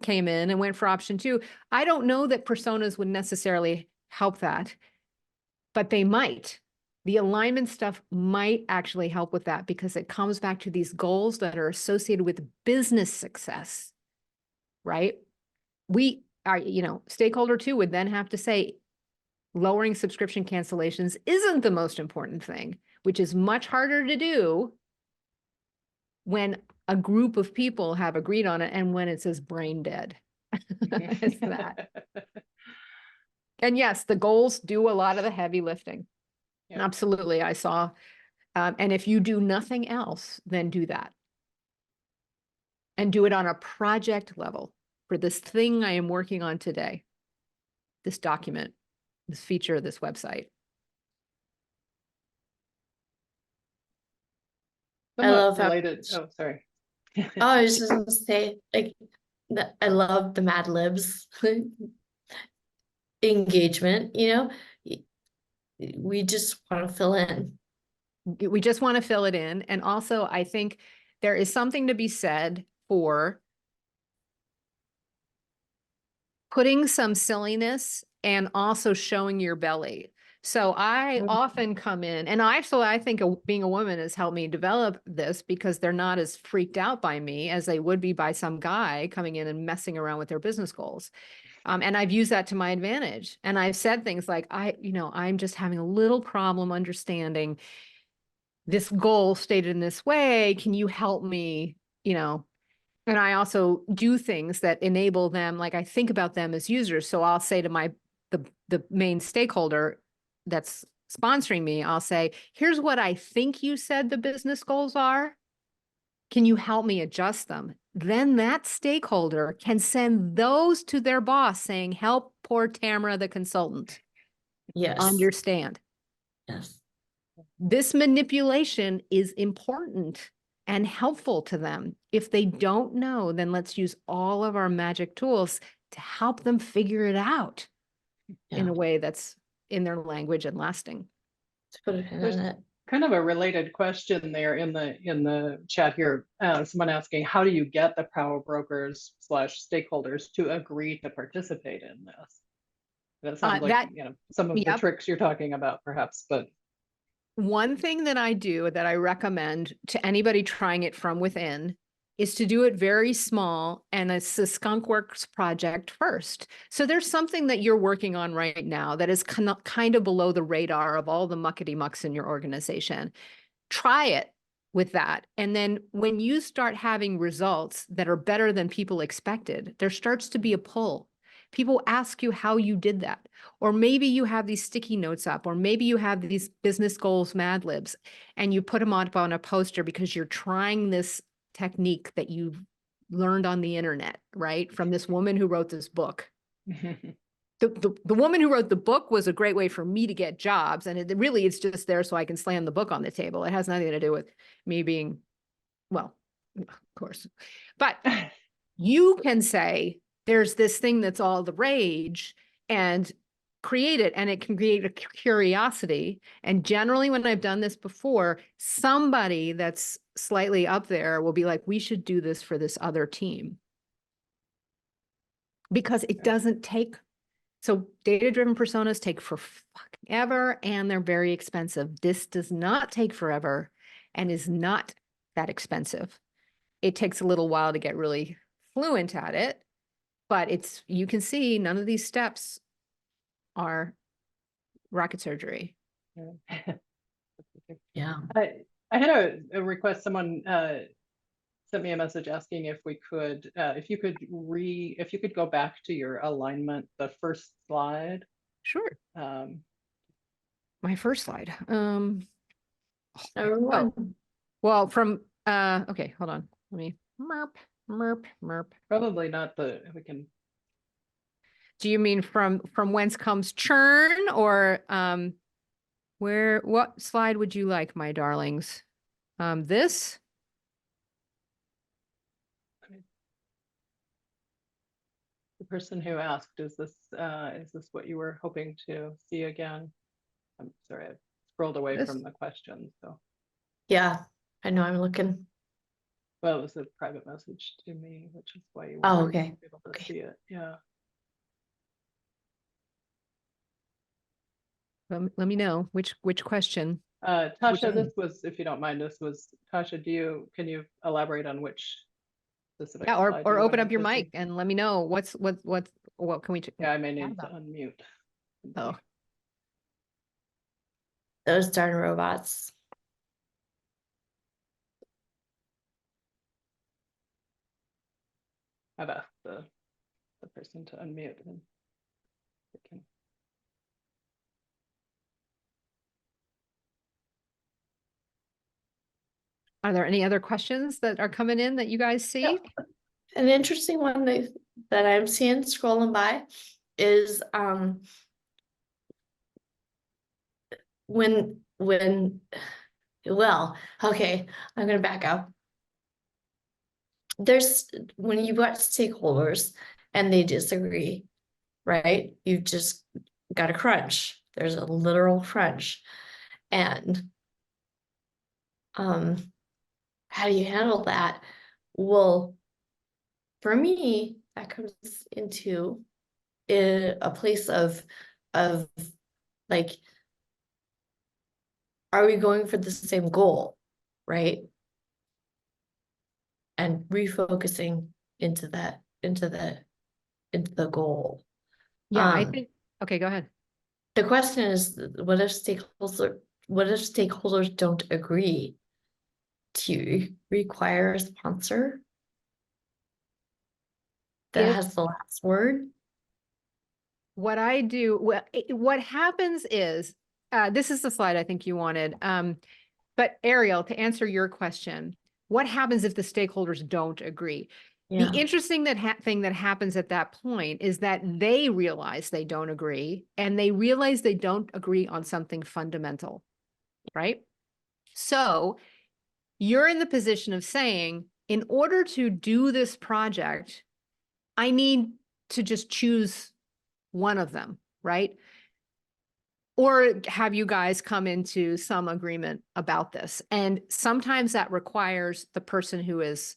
came in and went for option 2. I don't know that personas would necessarily help that, but they might. The alignment stuff might actually help with that because it comes back to these goals that are associated with business success, right? We are, you know, stakeholder 2 would then have to say lowering subscription cancellations isn't the most important thing, which is much harder to do when a group of people have agreed on it and when it's as brain dead. It's that. And yes, the goals do a lot of the heavy lifting. Yeah. Absolutely, I saw. And if you do nothing else, then do that. And do it on a project level for this thing I am working on today, this document, this feature, this website. I love how related. Oh, sorry. Oh, I was just gonna say, like, I love the mad-libs engagement, you know, we just want to fill in. We just want to fill it in. And also, I think there is something to be said for putting some silliness and also showing your belly. So I often come in, and I think being a woman has helped me develop this because they're not as freaked out by me as they would be by some guy coming in and messing around with their business goals. And I've used that to my advantage. And I've said things like, I'm just having a little problem understanding this goal stated in this way. Can you help me, And I also do things that enable them, like I think about them as users. So I'll say to the main stakeholder that's sponsoring me, I'll say, here's what I think you said the business goals are. Can you help me adjust them? Then that stakeholder can send those to their boss saying, help poor Tamara, the consultant. Yes. Understand. Yes. This manipulation is important and helpful to them. If they don't know, then let's use all of our magic tools to help them figure it out in a way that's in their language and lasting. To put a pin in it. Kind of a related question there in the chat here. Someone asking, how do you get the power brokers / stakeholders to agree to participate in this? That sounds like some of the tricks you're talking about, perhaps. But one thing that I do that I recommend to anybody trying it from within is to do it very small, and it's a skunkworks project first. So there's something that you're working on right now that is kind of below the radar of all the muckety mucks in your organization. Try it with that. And then when you start having results that are better than people expected, there starts to be a pull. People ask you how you did that. Or maybe you have these sticky notes up, or maybe you have these business goals mad-libs and you put them up on a poster because you're trying this technique that you've learned on the internet, right? From this woman who wrote this book. The woman who wrote the book was a great way for me to get jobs. And it's just there so I can slam the book on the table. It has nothing to do with me being, well, of course. But you can say, there's this thing that's all the rage, and create it, and it can create a curiosity. And generally when I've done this before, somebody that's slightly up there will be like, we should do this for this other team. Because it doesn't take, so data-driven personas take forever and they're very expensive. This does not take forever and is not that expensive. It takes a little while to get really fluent at it, but it's, you can see none of these steps are rocket surgery. Yeah. I had a request. Someone sent me a message asking if we could, if you could go back to your alignment, the first slide. Sure. My first slide. Everyone. Well, from, okay, hold on. Let me merp. Probably not we can. Do you mean from whence comes churn, or what slide would you like, my darlings? This? The person who asked, is this what you were hoping to see again? I'm sorry, I scrolled away from the question. So Yeah, I know, I'm looking. well, it was a private message to me, which is why you Oh, weren't okay. able to see it. Yeah. Let me know which question. Tasha, this was, if you don't mind, this was Tasha. Can you elaborate on which specific Yeah, slide or you open wanted up your to see? mic and let me know what can we? Yeah, I may need to unmute. Oh, Those darn robots. I've asked the person to unmute. And they can. are there any other questions that are coming in that you guys see? Yeah. An interesting one that I'm seeing scrolling by is when well, okay, I'm gonna back up. There's when you've got stakeholders and they disagree, right? You've just got a crunch. There's a literal crunch. And how do you handle that? Well, for me, that comes into a place of like, are we going for the same goal, right? And refocusing into the goal. Yeah, I think, okay, go ahead. The question is, what if stakeholders don't agree? Do you require a sponsor that has the last word? What I do, what happens is, this is the slide I think you wanted. But Ariel, to answer your question, what happens if the stakeholders don't agree? Yeah. The interesting thing that happens at that point is that they realize they don't agree, and they realize they don't agree on something fundamental, right? So you're in the position of saying, in order to do this project, I need to just choose one of them, right? Or have you guys come into some agreement about this? And sometimes that requires the person who is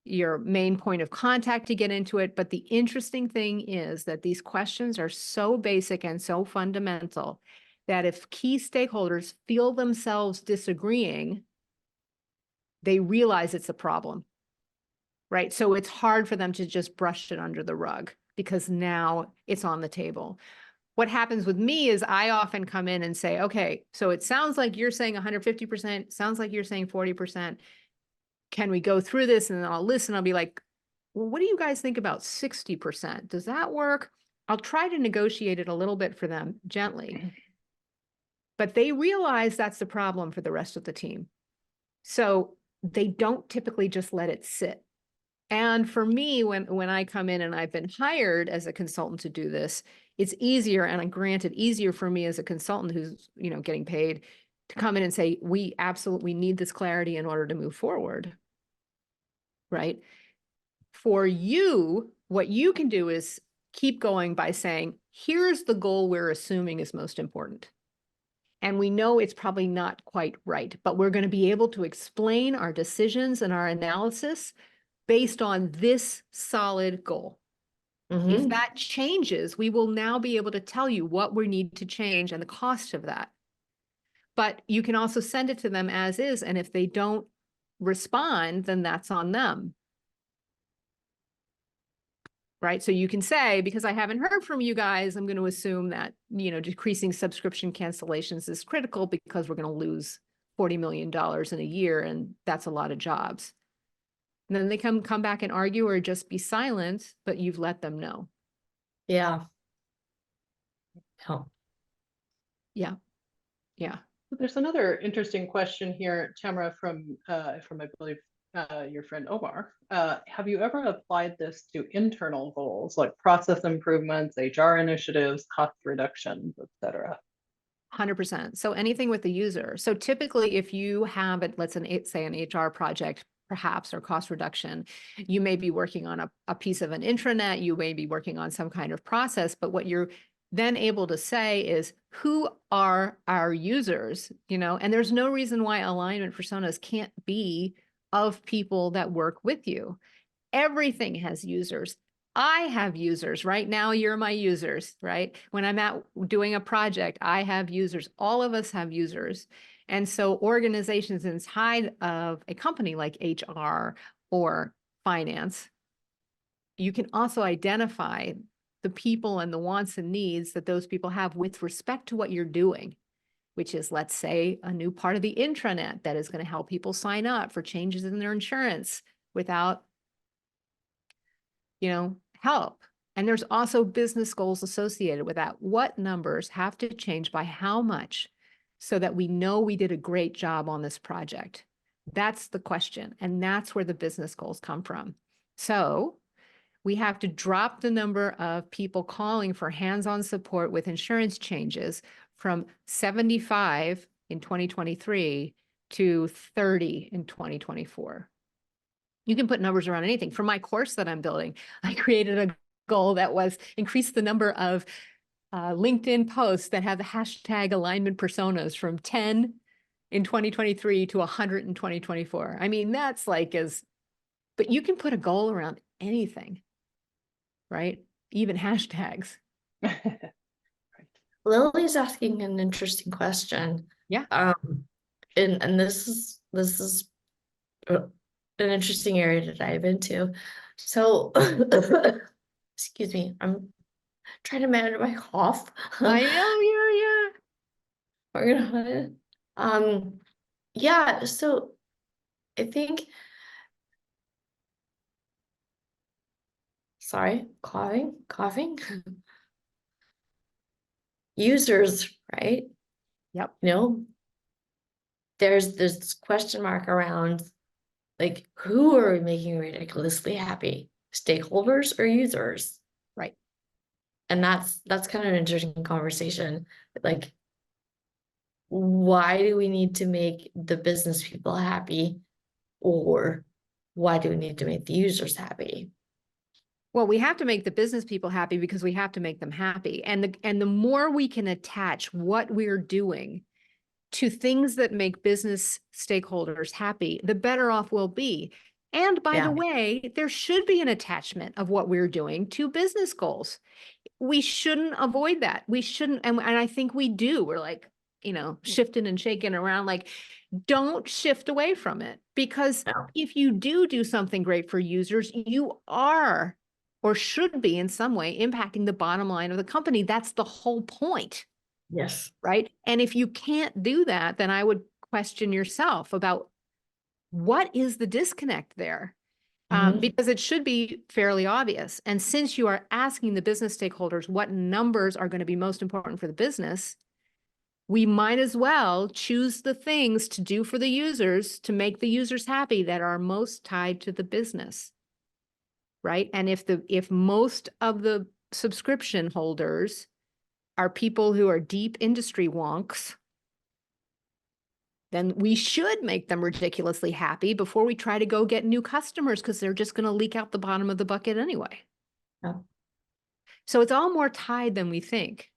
your main point of contact to get into it. But the interesting thing is that these questions are so basic and so fundamental that if key stakeholders feel themselves disagreeing, they realize it's a problem, right? So it's hard for them to just brush it under the rug because now it's on the table. What happens with me is I often come in and say, okay, so it sounds like you're saying 150%, sounds like you're saying 40%. Can we go through this? And then I'll listen. I'll be like, well, what do you guys think about 60%? Does that work? I'll try to negotiate it a little bit for them gently. But they realize that's the problem for the rest of the team. So they don't typically just let it sit. And for me, when I come in and I've been hired as a consultant to do this, it's easier, and granted, easier for me as a consultant who's, getting paid to come in and say, we absolutely need this clarity in order to move forward, right? For you, what you can do is keep going by saying, here's the goal we're assuming is most important. And we know it's probably not quite right, but we're going to be able to explain our decisions and our analysis based on this solid goal. If that changes, we will now be able to tell you what we need to change and the cost of that. But you can also send it to them as is, and if they don't respond, then that's on them. Right? So you can say, because I haven't heard from you guys, I'm going to assume that, decreasing subscription cancellations is critical because we're going to lose $40 million in a year, and that's a lot of jobs. And then they come back and argue or just be silent, but you've let them know. Yeah. Oh. Yeah. Yeah. There's another interesting question here, Tamara, from I believe your friend Omar. Have you ever applied this to internal goals like process improvements, HR initiatives, cost reductions, etc.? 100%. So anything with the user. So typically, if you have it, let's say an HR project, perhaps, or cost reduction, you may be working on a piece of an intranet, you may be working on some kind of process, but what you're then able to say is, who are our users? And there's no reason why alignment personas can't be of people that work with you. Everything has users. I have users. Right now, you're my users, right? When I'm out doing a project, I have users. All of us have users. And so organizations inside of a company like HR or finance, you can also identify the people and the wants and needs that those people have with respect to what you're doing, which is, let's say, a new part of the intranet that is going to help people sign up for changes in their insurance without, help. And there's also business goals associated with that. What numbers have to change by how much so that we know we did a great job on this project? That's the question. And that's where the business goals come from. So we have to drop the number of people calling for hands-on support with insurance changes from 75 in 2023 to 30 in 2024. You can put numbers around anything. For my course that I'm building, I created a goal that was increase the number of LinkedIn posts that have the hashtag alignment personas from 10 in 2023 to 100 in 2024. I mean, that's but you can put a goal around anything, right? Even hashtags. Lily's asking an interesting question. Yeah. And this is an interesting area to dive into. So, excuse me, I'm trying to manage my cough. I know, We're gonna, yeah. So, I think. Sorry, coughing. Users, right? Yep. There's this question mark around, like, who are we making ridiculously happy? Stakeholders or users? Right. And that's kind of an interesting conversation. Like, why do we need to make the business people happy, or why do we need to make the users happy? Well, we have to make the business people happy because we have to make them happy. And the more we can attach what we're doing to things that make business stakeholders happy, the better off we'll be. And by the way, there should be an attachment of what we're doing to business goals. We shouldn't avoid that. We shouldn't. And I think we do. We're like, shifting and shaking around, like, don't shift away from it. Because if you do something great for users, you are, or should be in some way, impacting the bottom line of the company. That's the whole point. Yes. Right. And if you can't do that, then I would question yourself about what is the disconnect there? Because it should be fairly obvious. And since you are asking the business stakeholders what numbers are going to be most important for the business, we might as well choose the things to do for the users to make the users happy that are most tied to the business. Right. And if most of the subscription holders are people who are deep industry wonks, then we should make them ridiculously happy before we try to go get new customers, because they're just going to leak out the bottom of the bucket anyway. Yeah. So it's all more tied than we think.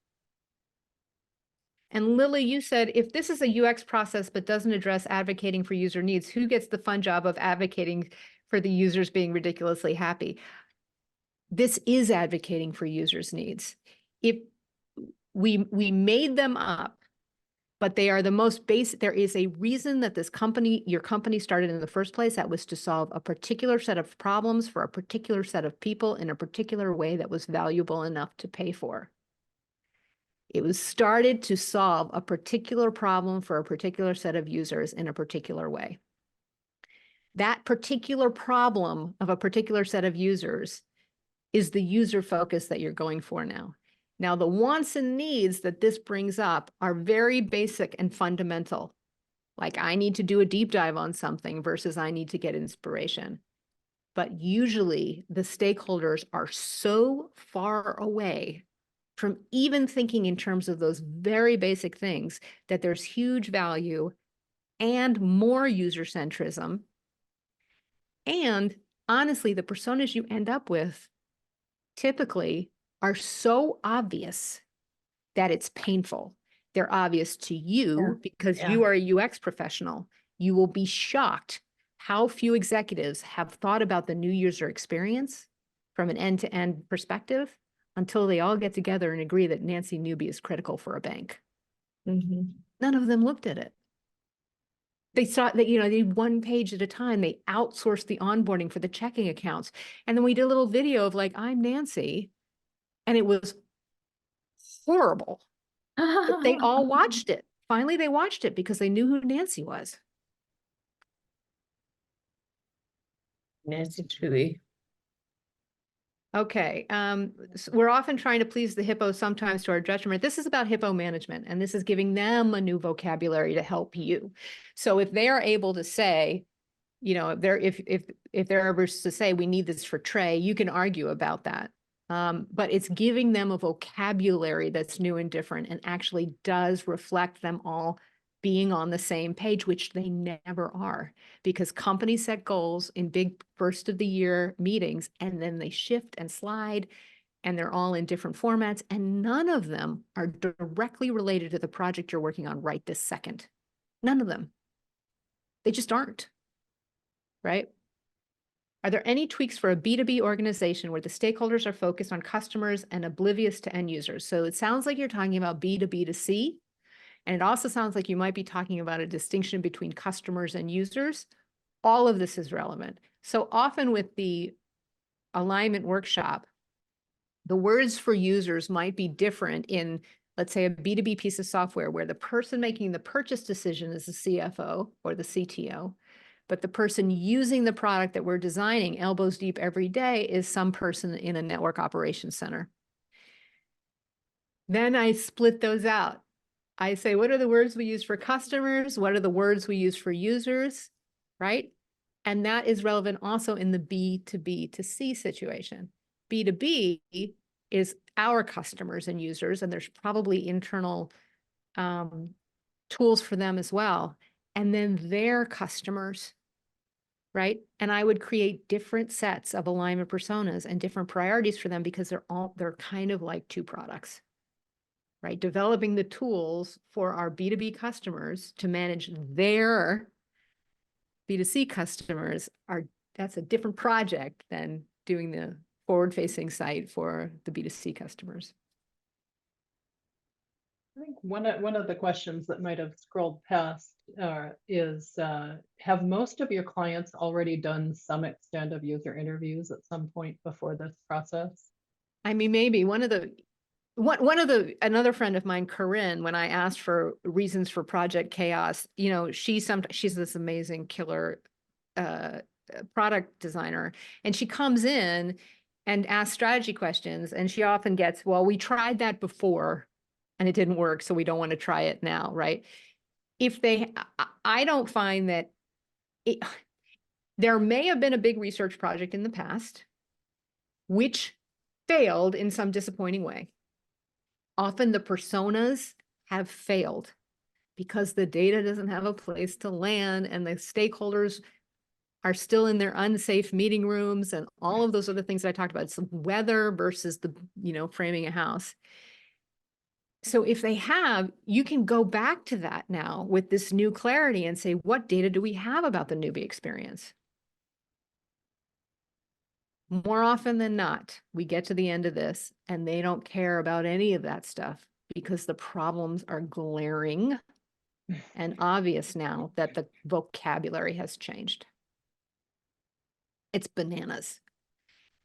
And Lily, you said, if this is a UX process but doesn't address advocating for user needs, who gets the fun job of advocating for the users being ridiculously happy? This is advocating for users' needs. If we made them up, but they are the most basic. There is a reason that this company, your company, started in the first place. That was to solve a particular set of problems for a particular set of people in a particular way that was valuable enough to pay for. It was started to solve a particular problem for a particular set of users in a particular way. That particular problem of a particular set of users is the user focus that you're going for now. Now, the wants and needs that this brings up are very basic and fundamental. Like, I need to do a deep dive on something versus I need to get inspiration. But usually the stakeholders are so far away from even thinking in terms of those very basic things that there's huge value and more user centrism. And honestly, the personas you end up with typically are so obvious that it's painful. They're obvious to you because you are a UX professional. You will be shocked how few executives have thought about the new user experience from an end-to-end perspective until they all get together and agree that Nancy Newbie is critical for a bank. None of them looked at it. They saw that, they did one page at a time. They outsourced the onboarding for the checking accounts. And then we did a little video of like, I'm Nancy. And it was horrible. But they all watched it. Finally, they watched it because they knew who Nancy was. Nancy truly. Okay. So we're often trying to please the hippos, sometimes to our detriment. This is about hippo management, and this is giving them a new vocabulary to help you. So if they are able to say, if they're ever to say, we need this for Trey, you can argue about that. But it's giving them a vocabulary that's new and different and actually does reflect them all being on the same page, which they never are, because companies set goals in big first of the year meetings, and then they shift and slide, and they're all in different formats, and none of them are directly related to the project you're working on right this second. None of them. They just aren't, right? Are there any tweaks for a B2B organization where the stakeholders are focused on customers and oblivious to end users? So it sounds like you're talking about B2B to C. And it also sounds like you might be talking about a distinction between customers and users. All of this is relevant. So often with the alignment workshop, the words for users might be different in, let's say, a B2B piece of software where the person making the purchase decision is the CFO or the CTO, but the person using the product that we're designing elbows deep every day is some person in a network operations center. Then I split those out. I say, what are the words we use for customers? What are the words we use for users, right? And that is relevant also in the B2B to C situation. B2B is our customers and users, and there's probably internal tools for them as well. And then their customers, right? And I would create different sets of alignment personas and different priorities for them because they're kind of like two products. Right, developing the tools for our B2B customers to manage their B2C customers that's a different project than doing the forward-facing site for the B2C customers. I think one of the questions that might have scrolled past is, have most of your clients already done some extent of user interviews at some point before this process? I mean, maybe another friend of mine, Corinne, when I asked for reasons for Project Chaos, she's this amazing killer product designer, and she comes in and asks strategy questions, and she often gets, well, we tried that before and it didn't work, so we don't want to try it now, right? I don't find that there may have been a big research project in the past which failed in some disappointing way. Often the personas have failed because the data doesn't have a place to land and the stakeholders are still in their unsafe meeting rooms and all of those other things that I talked about. It's the weather versus the, framing a house. So if they have, you can go back to that now with this new clarity and say, what data do we have about the newbie experience? More often than not, we get to the end of this and they don't care about any of that stuff because the problems are glaring and obvious now that the vocabulary has changed. It's bananas.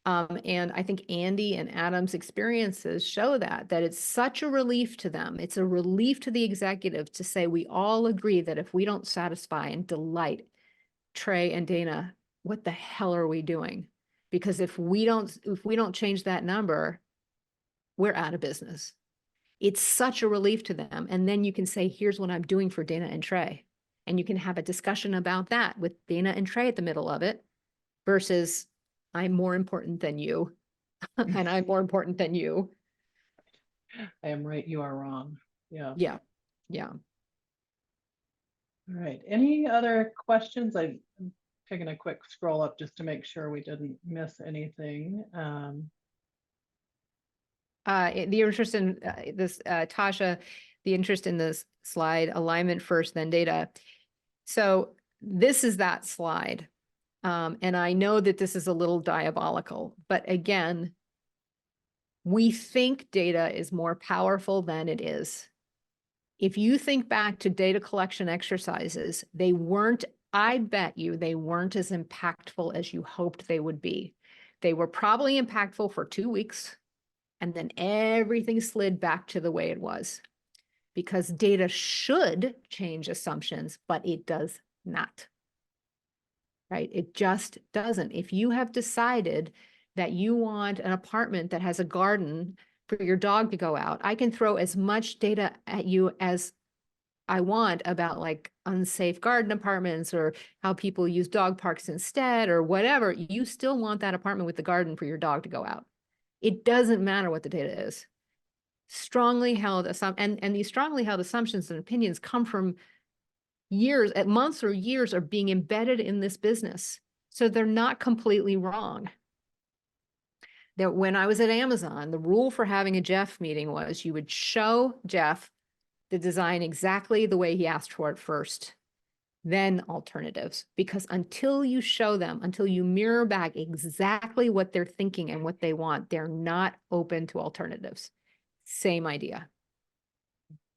And I think Andy and Adam's experiences show that it's such a relief to them. It's a relief to the executive to say, we all agree that if we don't satisfy and delight Trey and Dana, what the hell are we doing? Because if we don't change that number, we're out of business. It's such a relief to them. And then you can say, here's what I'm doing for Dana and Trey. And you can have a discussion about that with Dana and Trey at the middle of it versus I'm more important than you and I'm more important than you. I am right, you are wrong. Yeah. Yeah. Yeah. All right. Any other questions? I'm taking a quick scroll up just to make sure we didn't miss anything. The interest in this, Tasha, the interest in this slide, alignment first, then data. So this is that slide. And I know that this is a little diabolical, but again, we think data is more powerful than it is. If you think back to data collection exercises, they weren't, I bet you they weren't as impactful as you hoped they would be. They were probably impactful for 2 weeks, and then everything slid back to the way it was. Because data should change assumptions, but it does not. Right? It just doesn't. If you have decided that you want an apartment that has a garden for your dog to go out, I can throw as much data at you as I want about like unsafe garden apartments or how people use dog parks instead or whatever. You still want that apartment with the garden for your dog to go out. It doesn't matter what the data is. Strongly held and these strongly held assumptions and opinions come from years, at months or years of being embedded in this business. So they're not completely wrong. That when I was at Amazon, the rule for having a Jeff meeting was you would show Jeff the design exactly the way he asked for it first, then alternatives. Because until you show them, until you mirror back exactly what they're thinking and what they want, they're not open to alternatives. Same idea.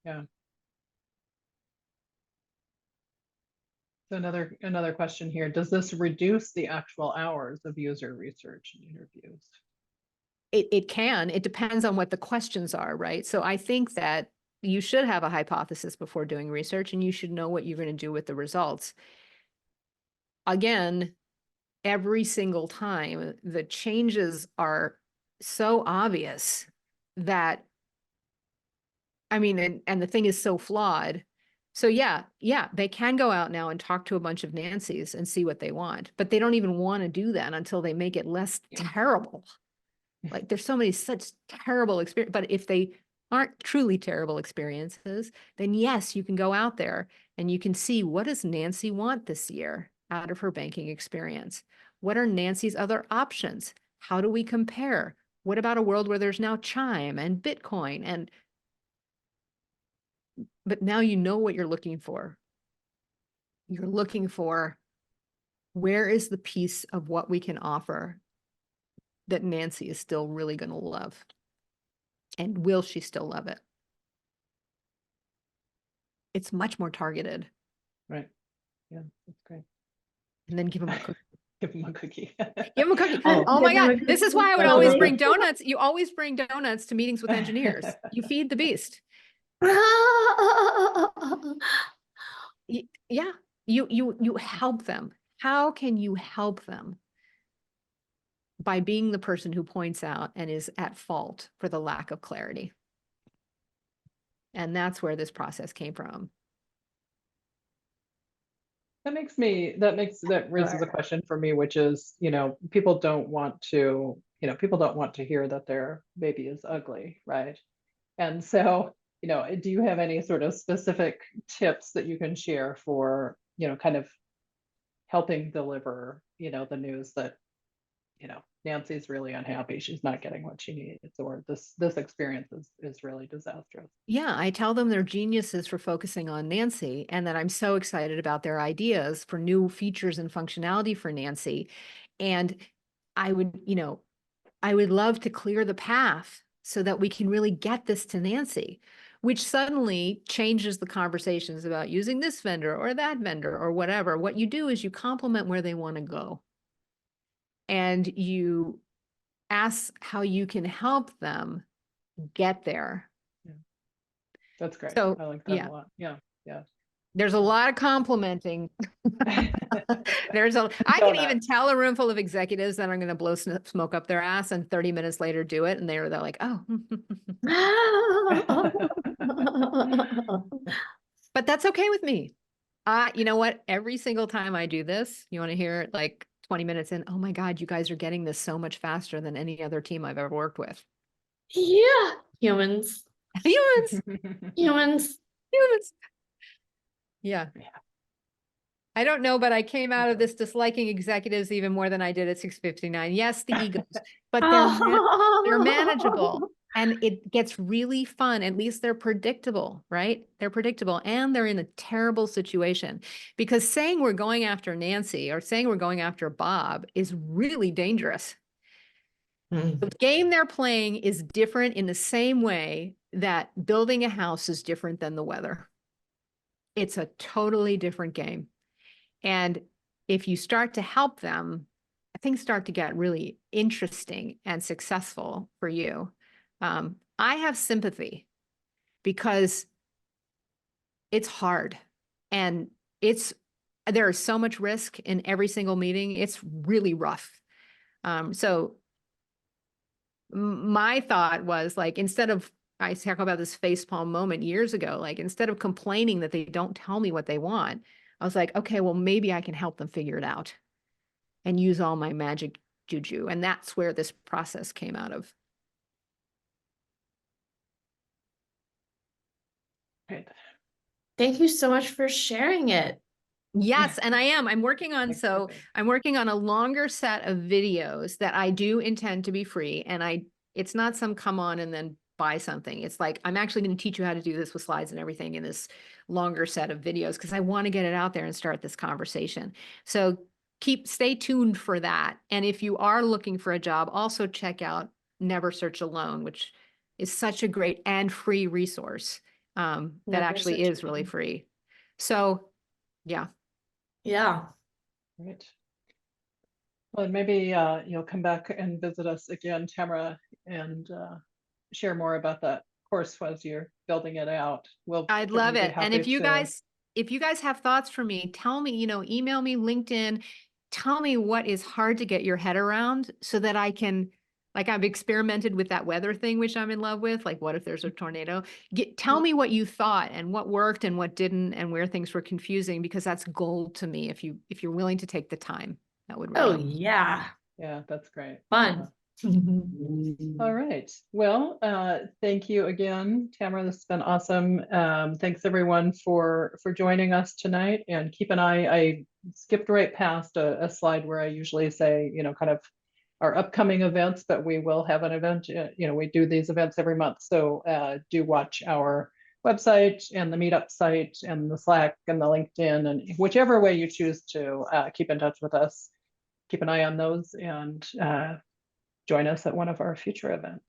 Yeah. So another question here. Does this reduce the actual hours of user research and interviews? It can. It depends on what the questions are, right? So I think that you should have a hypothesis before doing research and you should know what you're going to do with the results. Again, every single time the changes are so obvious that, I mean, and the thing is so flawed. So yeah, they can go out now and talk to a bunch of Nancys and see what they want, but they don't even want to do that until they make it less terrible. Like there's so many such terrible experiences, but if they aren't truly terrible experiences, then yes, you can go out there and you can see what does Nancy want this year out of her banking experience? What are Nancy's other options? How do we compare? What about a world where there's now Chime and Bitcoin but now you know what you're looking for. You're looking for where is the piece of what we can offer that Nancy is still really going to love? And will she still love it? It's much more targeted. Right. Yeah, that's great. And then give them a cookie. Give them a cookie. Give them a cookie. Oh. Oh my Give them God. a This is cookie. why I would That's always awesome. bring donuts. You always bring donuts to meetings with engineers. You feed the beast. Yeah. You help them. How can you help them? By being the person who points out and is at fault for the lack of clarity. And that's where this process came from. That raises a question for me, which is, people don't want to hear that their baby is ugly, right? And so, do you have any sort of specific tips that you can share for, kind of helping deliver, the news that, Nancy's really unhappy. She's not getting what she needs, or this experience is really disastrous. Yeah, I tell them they're geniuses for focusing on Nancy and that I'm so excited about their ideas for new features and functionality for Nancy. And I would, I would love to clear the path so that we can really get this to Nancy, which suddenly changes the conversations about using this vendor or that vendor or whatever. What you do is you complement where they want to go. And you ask how you can help them get there. That's great. So, I like that yeah. a lot. Yeah. There's a lot of complimenting. I can even tell a room full of executives that I'm going to blow smoke up their ass and 30 minutes later do it. And they're like, oh. But that's okay with me. You know what? Every single time I do this, you want to hear it like 20 minutes in, oh my God, you guys are getting this so much faster than any other team I've ever worked with. Yeah, humans. Humans. Yeah. I don't know, but I came out of this disliking executives even more than I did at 659. Yes, the egos, but they're manageable and it gets really fun. At least they're predictable, right? They're predictable and they're in a terrible situation, because saying we're going after Nancy or saying we're going after Bob is really dangerous. The game they're playing is different in the same way that building a house is different than the weather. It's a totally different game. And if you start to help them, things start to get really interesting and successful for you. I have sympathy because it's hard and there is so much risk in every single meeting. It's really rough. So my thought was like, I talk about this facepalm moment years ago, like instead of complaining that they don't tell me what they want, I was like, okay, well, maybe I can help them figure it out and use all my magic juju. And that's where this process came out of. Great. Thank you so much for sharing it. Yes, and I'm working on, I'm working on a longer set of videos that I do intend to be free. And it's not some come on and then buy something. It's like, I'm actually going to teach you how to do this with slides and everything in this longer set of videos, because I want to get it out there and start this conversation. So stay tuned for that. And if you are looking for a job, also check out Never Search Alone, which is such a great and free resource that actually is really free. So yeah. Yeah. Right. Well, maybe you'll come back and visit us again, Tamara, and share more about that course as you're building it out. I'd love it. And if you guys have thoughts for me, tell me, email me, LinkedIn, tell me what is hard to get your head around so that I can, like I've experimented with that weather thing, which I'm in love with. Like, what if there's a tornado? Tell me what you thought and what worked and what didn't and where things were confusing, because that's gold to me. If you're willing to take the time, that would really help. Yeah. Yeah, that's great. Fun. All right. Well, thank you again, Tamara. This has been awesome. Thanks everyone for joining us tonight. And keep an eye. I skipped right past a slide where I usually say, kind of our upcoming events, but we will have an event. We do these events every month. So do watch our website and the meetup site and the Slack and the LinkedIn, and whichever way you choose to keep in touch with us. Keep an eye on those and join us at one of our future events.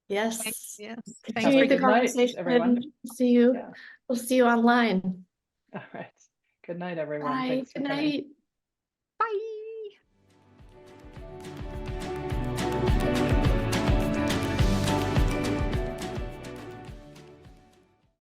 Yes. Yes. Continue the conversation. Everyone. See you. Yeah. We'll see you online. All right. Good night, everyone. Bye. Thanks for Good coming. night.